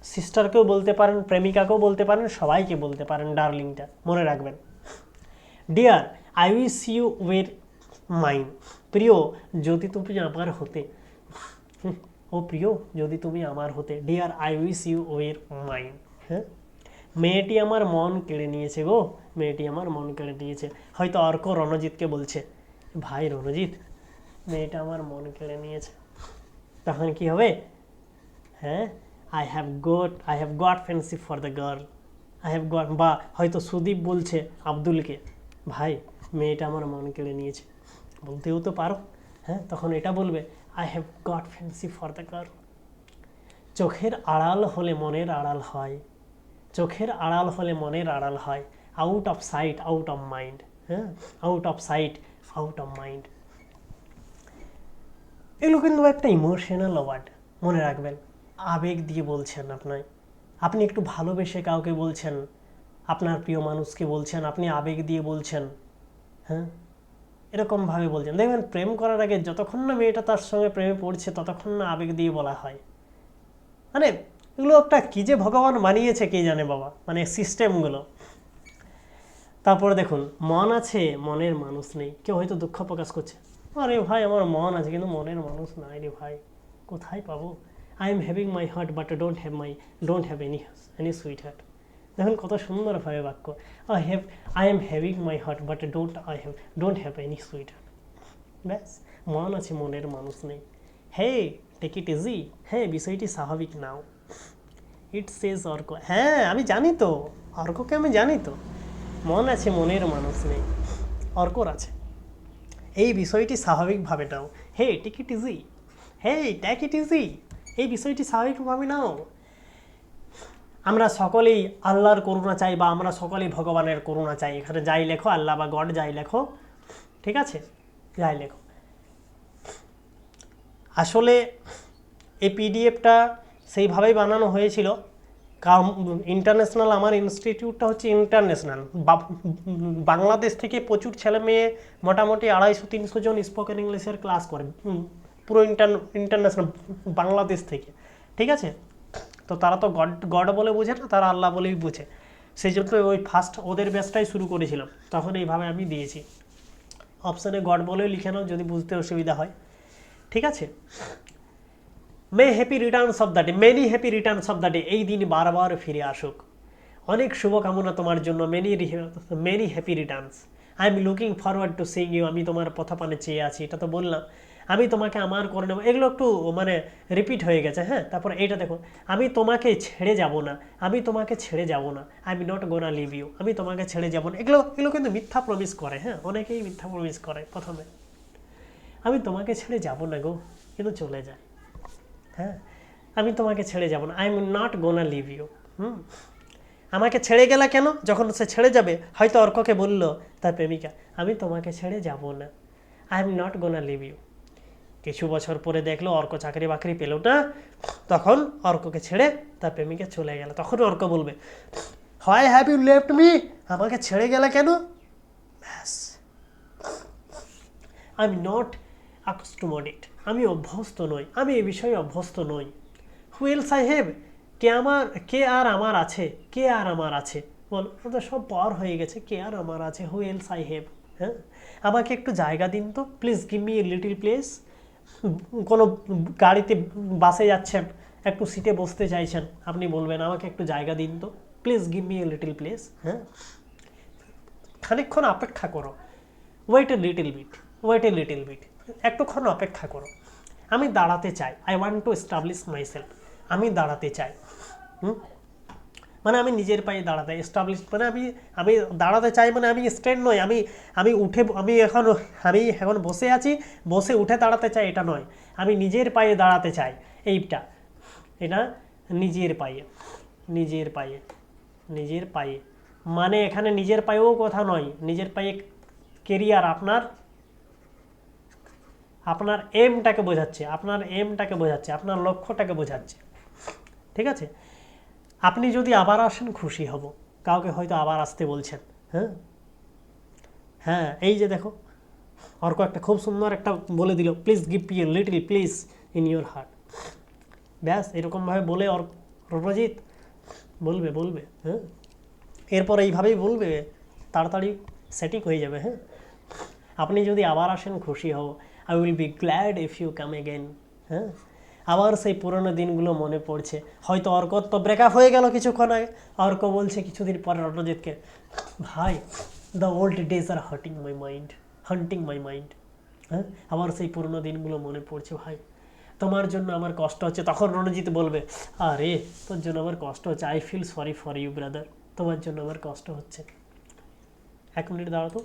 সিস্টারকেও বলতে পারেন, প্রেমিকাকেও বলতে পারেন, সবাইকে বলতে পারেন ডার্লিংটা, মনে রাখবেন। Dear I wish you were mine, প্রিয় যদি তুমি আমার হতে, ও প্রিয় যদি তুমি আমার হতে, dear I wish you were mine. হ্যাঁ, মেয়েটি আমার মন কেড়ে নিয়েছে গো, মেয়েটি আমার মন কেড়ে নিয়েছে। হয়তো অর্ক রণজিৎকে বলছে, ভাই রণজিৎ, মেয়েটা আমার মন কেড়ে নিয়েছে। তখন কি হবে? হ্যাঁ, I have got fancy for the girl, I have got, বা হয়তো সুদীপ বলছে আব্দুলকে, ভাই মেয়েটা আমার মন কেড়ে নিয়েছে, বলতেও তো পারো। হ্যাঁ, তখন এটা বলবে, I have got fancy for the girl. চোখের আড়াল হলে মনের আড়াল হয়, চোখের আড়াল হলে মনের আড়াল হয়, out of sight out of mind. হ্যাঁ, out of sight out of mind, এগুলো কিন্তু একটা ইমোশনাল ওয়ার্ড, মনে রাখবেন। আবেগ দিয়ে বলছেন আপনি একটু ভালোবেসে কাউকে বলছেন, আপনার প্রিয় মানুষকে বলছেন, আপনি আবেগ দিয়ে বলছেন। হ্যাঁ, এরকমভাবে বলছেন। দেখবেন প্রেম করার আগে যতক্ষণ না মেয়েটা তার সঙ্গে প্রেমে পড়ছে ততক্ষণ না আবেগ দিয়ে বলা হয়। মানে এগুলো একটা কী যে ভগবান বানিয়েছে কে জানে বাবা, মানে সিস্টেমগুলো। তারপরে দেখুন, মন আছে মনের মানুষ নেই, কেউ হয়তো দুঃখ প্রকাশ করছে, আরে ভাই আমার মন আছে কিন্তু মনের মানুষ নাই রে ভাই, কোথায় পাবো? I am having my heart but don't have any sweet heart. দেখুন কত সুন্দরভাবে বাক্য, I am having my heart but don't have any sweet heart. ব্যাস, মন আছে মনের মানুষ নেই। হে টেক ইট ইজি, হ্যাঁ বিষয়টি স্বাভাবিক নাও। ইট সেজ অর্ক, হ্যাঁ আমি জানি তো, অর্ককে আমি জানি তো, মন আছে মনের মানুষ নেই, অর্কর আছে, এই বিষয়টি স্বাভাবিকভাবে নাও। Hey take it easy, hey take it easy, এই বিষয়টি স্বাভাবিকভাবে নাও। আমরা সকলেই আল্লাহর করুণা চাই, বা আমরা সকলেই ভগবানের করুণা চাই। এখানে যাই লেখো, আল্লাহ বা গড যাই লেখো, ঠিক আছে, যাই লেখো। আসলে এই পিডিএফটা সেইভাবেই বানানো হয়েছিল, কারণ ইন্টারন্যাশনাল, আমার ইনস্টিটিউটটা হচ্ছে ইন্টারন্যাশনাল, বাংলাদেশ থেকে প্রচুর ছেলে মেয়ে, মোটামুটি 250-300 জন স্পোকেন ইংলিশের ক্লাস করে, পুরো ইন্টারন্যাশনাল বাংলাদেশ থেকে, ঠিক আছে। তো তারা তো গড বলে বোঝে না, তারা আল্লাহ বলেই বোঝে, সেই জন্য ওই ফার্স্ট ওদের ব্যাচটাই শুরু করেছিলাম, তখন এইভাবে আমি দিয়েছি। অপশানে গড বলেও লিখে নাও যদি বুঝতে অসুবিধা হয়, ঠিক আছে। May happy returns of the day, many happy returns of the day, এই দিন বারবার ফিরে আসুক, অনেক শুভকামনা তোমার জন্য, many happy returns. I am looking forward to seeing you, আমি তোমার পথপানে চেয়ে আছি, এটা তো বললাম। আমি তোমাকে আমার করে নেবো, এগুলো একটু মানে রিপিট হয়ে গেছে। হ্যাঁ, তারপর এইটা দেখো, আমি তোমাকে ছেড়ে যাব না, আমি তোমাকে ছেড়ে যাব না, I am not gonna leave you, আমি তোমাকে ছেড়ে যাব না। এগুলো কিন্তু মিথ্যা প্রমিস করে। হ্যাঁ, অনেকেই মিথ্যা প্রমিস করে প্রথমে, আমি তোমাকে ছেড়ে যাব না গো, কিন্তু চলে যায়। হ্যাঁ, আমি তোমাকে ছেড়ে যাব না, I am not gonna leave you. আমাকে ছেড়ে গেলা কেন? যখন সে ছেড়ে যাবে, হয়তো অর্ককে বলল তার প্রেমিকা, আমি তোমাকে ছেড়ে যাব না, I am not gonna leave you. কিছু বছর পরে দেখলো অর্ক চাকরি বাকরি পেল না, তখন অর্ককে ছেড়ে তার প্রেমিকা চলে গেল, তখন অর্ক বলবে, why have you left me, আমাকে ছেড়ে গেলা কেন? ব্যাস, আই এম নট অ্যাকস্টমোডেড, আমি অভ্যস্ত নই, আমি এই বিষয়ে অভ্যস্ত নই। হু এলস আই হ্যাভ, কে আর আমার আছে, কে আর আমার আছে, বল, ওটা সব পার হয়ে গেছে, কে আর আমার আছে, হু এলস আই হ্যাভ। হ্যাঁ, আমাকে একটু জায়গা দিন তো, please give me a little place, কোনো গাড়িতে বাসে যাচ্ছেন, একটু সিটে বসতে চাইছেন, আপনি বলবেন আমাকে একটু জায়গা দিন তো, please give me a little place. হ্যাঁ, খানিকক্ষণ অপেক্ষা করো, wait a little bit, wait a little bit, একটুক্ষণ অপেক্ষা করো, আমি দাঁড়াতে চাই, I want to establish myself, আমি দাঁড়াতে চাই। মানে আমি নিজের পায়ে দাঁড়াতে, এস্টাবলিশ মানে আমি দাঁড়াতে চাই, মানে আমি স্ট্যান্ড নয়, আমি এখন বসে আছি, বসে উঠে দাঁড়াতে চাই এটা নয়, আমি নিজের পায়ে দাঁড়াতে চাই। এটা নিজের পায়ে, নিজের পায়ে, নিজের পায়ে, মানে এখানে নিজের পায়েও কথা নয়, নিজের পায়ে কেরিয়ার, আপনার এমটাকে বোঝাচ্ছে, আপনার লক্ষ্যটাকে বোঝাচ্ছে। ঠিক আছে, আপনি যদি আবার আসেন খুশি হব, কাউকে হয়তো আবার আসতে বলছেন। হ্যাঁ হ্যাঁ, এই যে দেখো অর্ক একটা খুব সুন্দর একটা বলে দিল, please give me a little please in your heart. ব্যাস এরকমভাবে বলে রণজিৎ বলবে। হ্যাঁ, এরপর এইভাবেই বলবে, তাড়াতাড়ি সেটিং হয়ে যাবে। হ্যাঁ, আপনি যদি আবার আসেন খুশি হব, I will be glad if you come again. হ্যাঁ, আবার সেই পুরনো দিনগুলো মনে পড়ছে। হয়তো অর্কর তো ব্রেকআপ হয়ে গেল কিছুক্ষণ আগে, অর্ক বলছে কিছুদিন পরে রণজিৎকে, ভাই the old days are haunting my mind. হ্যাঁ, আবার সেই পুরনো দিনগুলো মনে পড়ছে ভাই, তোমার জন্য আমার কষ্ট হচ্ছে। তখন রণজিৎ বলবে, আরে তোর জন্য আমার কষ্ট হচ্ছে, I feel sorry for you brother, তোমার জন্য আমার কষ্ট হচ্ছে। 1 মিনিট দাঁড়াও তো।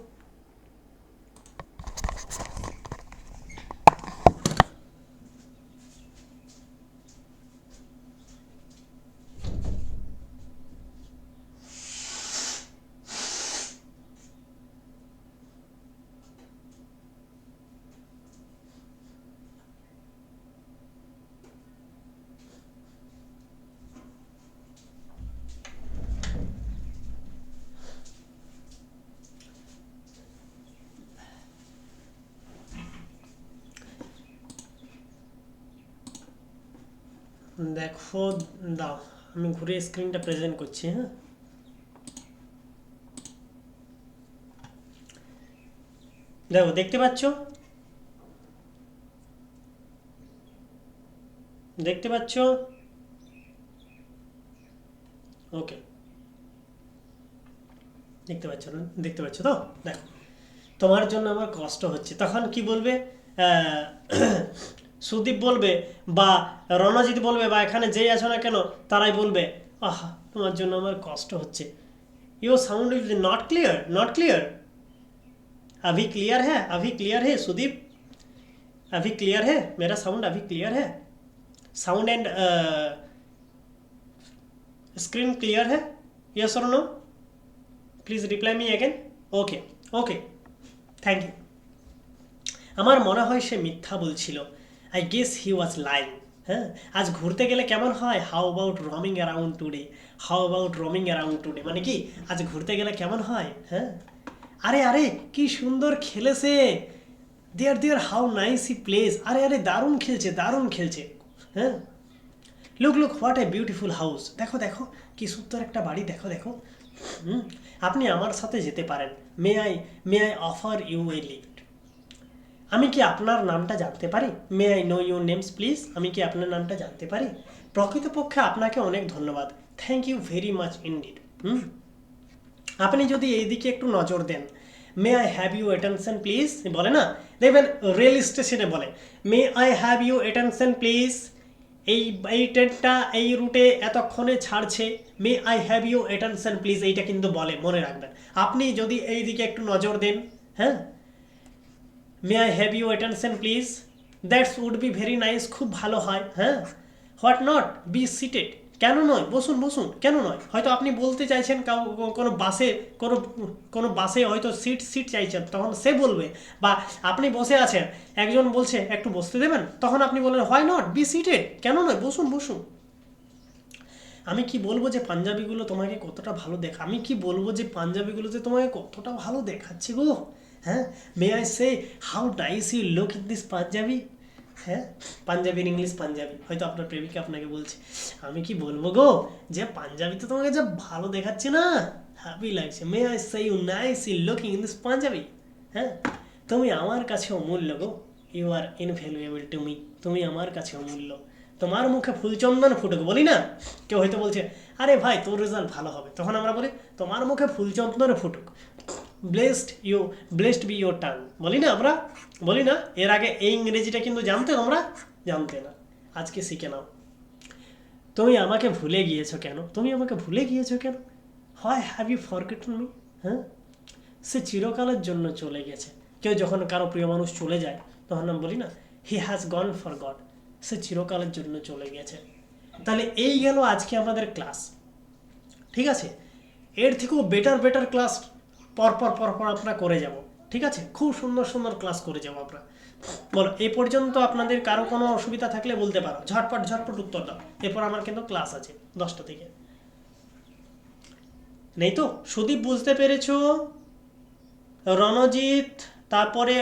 দেখো, দাও আমি ঘুরে স্ক্রিনটা প্রেজেন্ট করছি। হ্যাঁ, দেখো দেখতে পাচ্ছ, ওকে দেখতে পাচ্ছ তো। দেখো, তোমার জন্য আমার কষ্ট হচ্ছে, তখন কি বলবে? আহ, সুদীপ বলবে বা রণজিৎ বলবে বা এখানে যেই আছো না কেন তারাই বলবে, আহা তোমার জন্য আমার কষ্ট হচ্ছে। Your sound is not clear. अभी क्लियर है सुदीप, अभी क्लियर है, मेरा साउंड अभी क्लियर है, साउंड एंड स्क्रीन क्लियर है, यस और no, please reply me again. Okay okay, thank you. আমার মনে হয় সে মিথ্যা বলছিল, I guess he was lying. হ্যাঁ, আজ ঘুরতে গেলে কেমন হয়, how about roaming around today, মানে কি আজ ঘুরতে গেলে কেমন হয়। হ্যাঁ, আরে কি সুন্দর খেলেছে, there how nice he plays, আরে দারুণ খেলছে। হ্যাঁ, look what a beautiful house, দেখো কি সুন্দর একটা বাড়ি, দেখো। আপনি আমার সাথে যেতে পারেন, may I offer you a lift, আমি কি আপনার নামটা জানতে পারি? May I know your names please, আমি কি আপনার নামটা জানতে পারি? প্রকৃতপক্ষে আপনাকে অনেক ধন্যবাদ, thank you very much indeed. আপনি যদি এইদিকে একটু নজর দেন, may I have you attention please, বলে না, দেখবেন রেল স্টেশনে বলে may I have you attention please, এই ট্রেনটা এই রুটে এতক্ষণে ছাড়ছে, may I have you attention please, এইটা কিন্তু বলে, মনে রাখবেন। আপনি যদি এই দিকে একটু নজর দেন, হ্যাঁ, may I have you attention please, that's would be very nice, খুব ভালো হয়। হ্যাঁ, হোয়াট নট, বি সিটেড, কেন নয়, বসুন, কেন নয়। হয়তো আপনি বলতে চাইছেন কোনো বাসে হয়তো সিট চাইছেন, তখন সে বলবে, বা আপনি বসে আছেন, একজন বলছে একটু বসতে দেবেন, তখন আপনি বলবেন হোয়াই নট, বি সিটেড, কেন নয়, বসুন। আমি কি বলবো যে পাঞ্জাবিগুলো তোমাকে কতটা ভালো দেখাচ্ছে গো। হ্যাঁ, may I say how nice you look in this panjabi. হ্যাঁ, পাঞ্জাবির ইংলিশ পাঞ্জাবি, হয়তো আপনার প্রেমিকা আপনাকে বলছে, আমি কি বলবো গো যে পাঞ্জাবি তো তোমাকে যা ভালো দেখাচ্ছে না, হ্যাপি লাগছে, may I say you nice you looking in this panjabi. হ্যাঁ, তুমি আমার কাছে অমূল্য গো, you are invaluable to me, তুমি আমার কাছে অমূল্য। তোমার মুখে ফুলচন্দন ফুটুক, বলি না? কেউ হয়তো বলছে আরে ভাই তোর রেজাল্ট ভালো হবে, তখন আমরা বলি তোমার মুখে ফুলচন্দন ফুটুক। ব্লেসড বি ইউর টাং, বলি না আমরা? বলি না? এর আগে এই ইংরেজিটা কিন্তু জানতে তোমরা? জানতে না, আজকে শিখে নাও। তুমি আমাকে ভুলে গিয়েছো কেন? তুমি আমাকে ভুলে গিয়েছো কেন? হয় হ্যাভ ইউ ফরগেটন মি? হ্যাঁ, সে চিরকালের জন্য চলে গেছে। কেউ যখন কারো প্রিয় মানুষ চলে যায় তখন আমরা বলি না he has gone for god, সে চিরকালের জন্য চলে গেছে। তাহলে এই গেল আজকে আমাদের ক্লাস, ঠিক আছে? এর থেকেও বেটার ক্লাস পরপর আমরা করে যাব, ঠিক আছে? খুব সুন্দর সুন্দর ক্লাস করে যাব আমরা। বলো এই পর্যন্ত আপনাদের কারো কোনো অসুবিধা থাকলে বলতে পারো, ঝটপট উত্তর দাও। এরপর আমার কিন্তু ক্লাস আছে 10টা থেকে। নেই তো? সুদীপ বুঝতে পেরেছো? রণজিৎ, তারপরে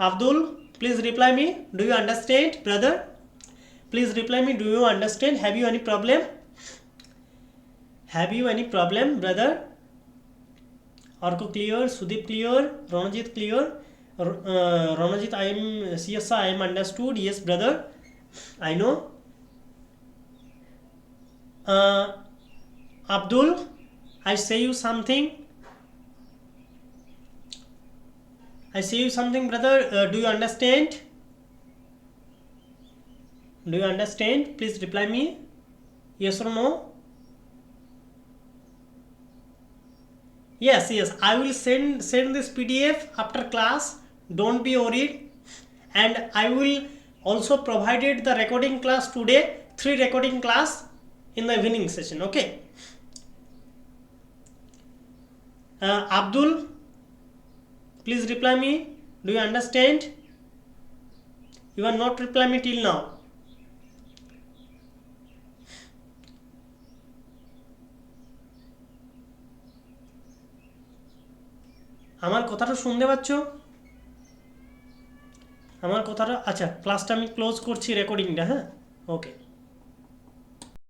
Abdul please reply me, do you understand brother? Please reply me, do you understand? Have you any problem brother? Arko clear, Sudip clear, Ranajit clear? Ranajit, yes sir, I am understood. Yes brother, I know. Abdul, I say you something brother. Do you understand? Please reply me, yes or no? Yes, I will send this PDF after class, don't be worried. And I will also provided the recording class today, 3 recording class in the evening session, okay? Abdul, please reply me, do you understand? You are not reply me till now. আমার কথাটা শুনতে পাচ্ছ? আমার কথাটা? আচ্ছা, ক্লাসটা আমি close করছি, রেকর্ডিংটা। হ্যাঁ, ওকে।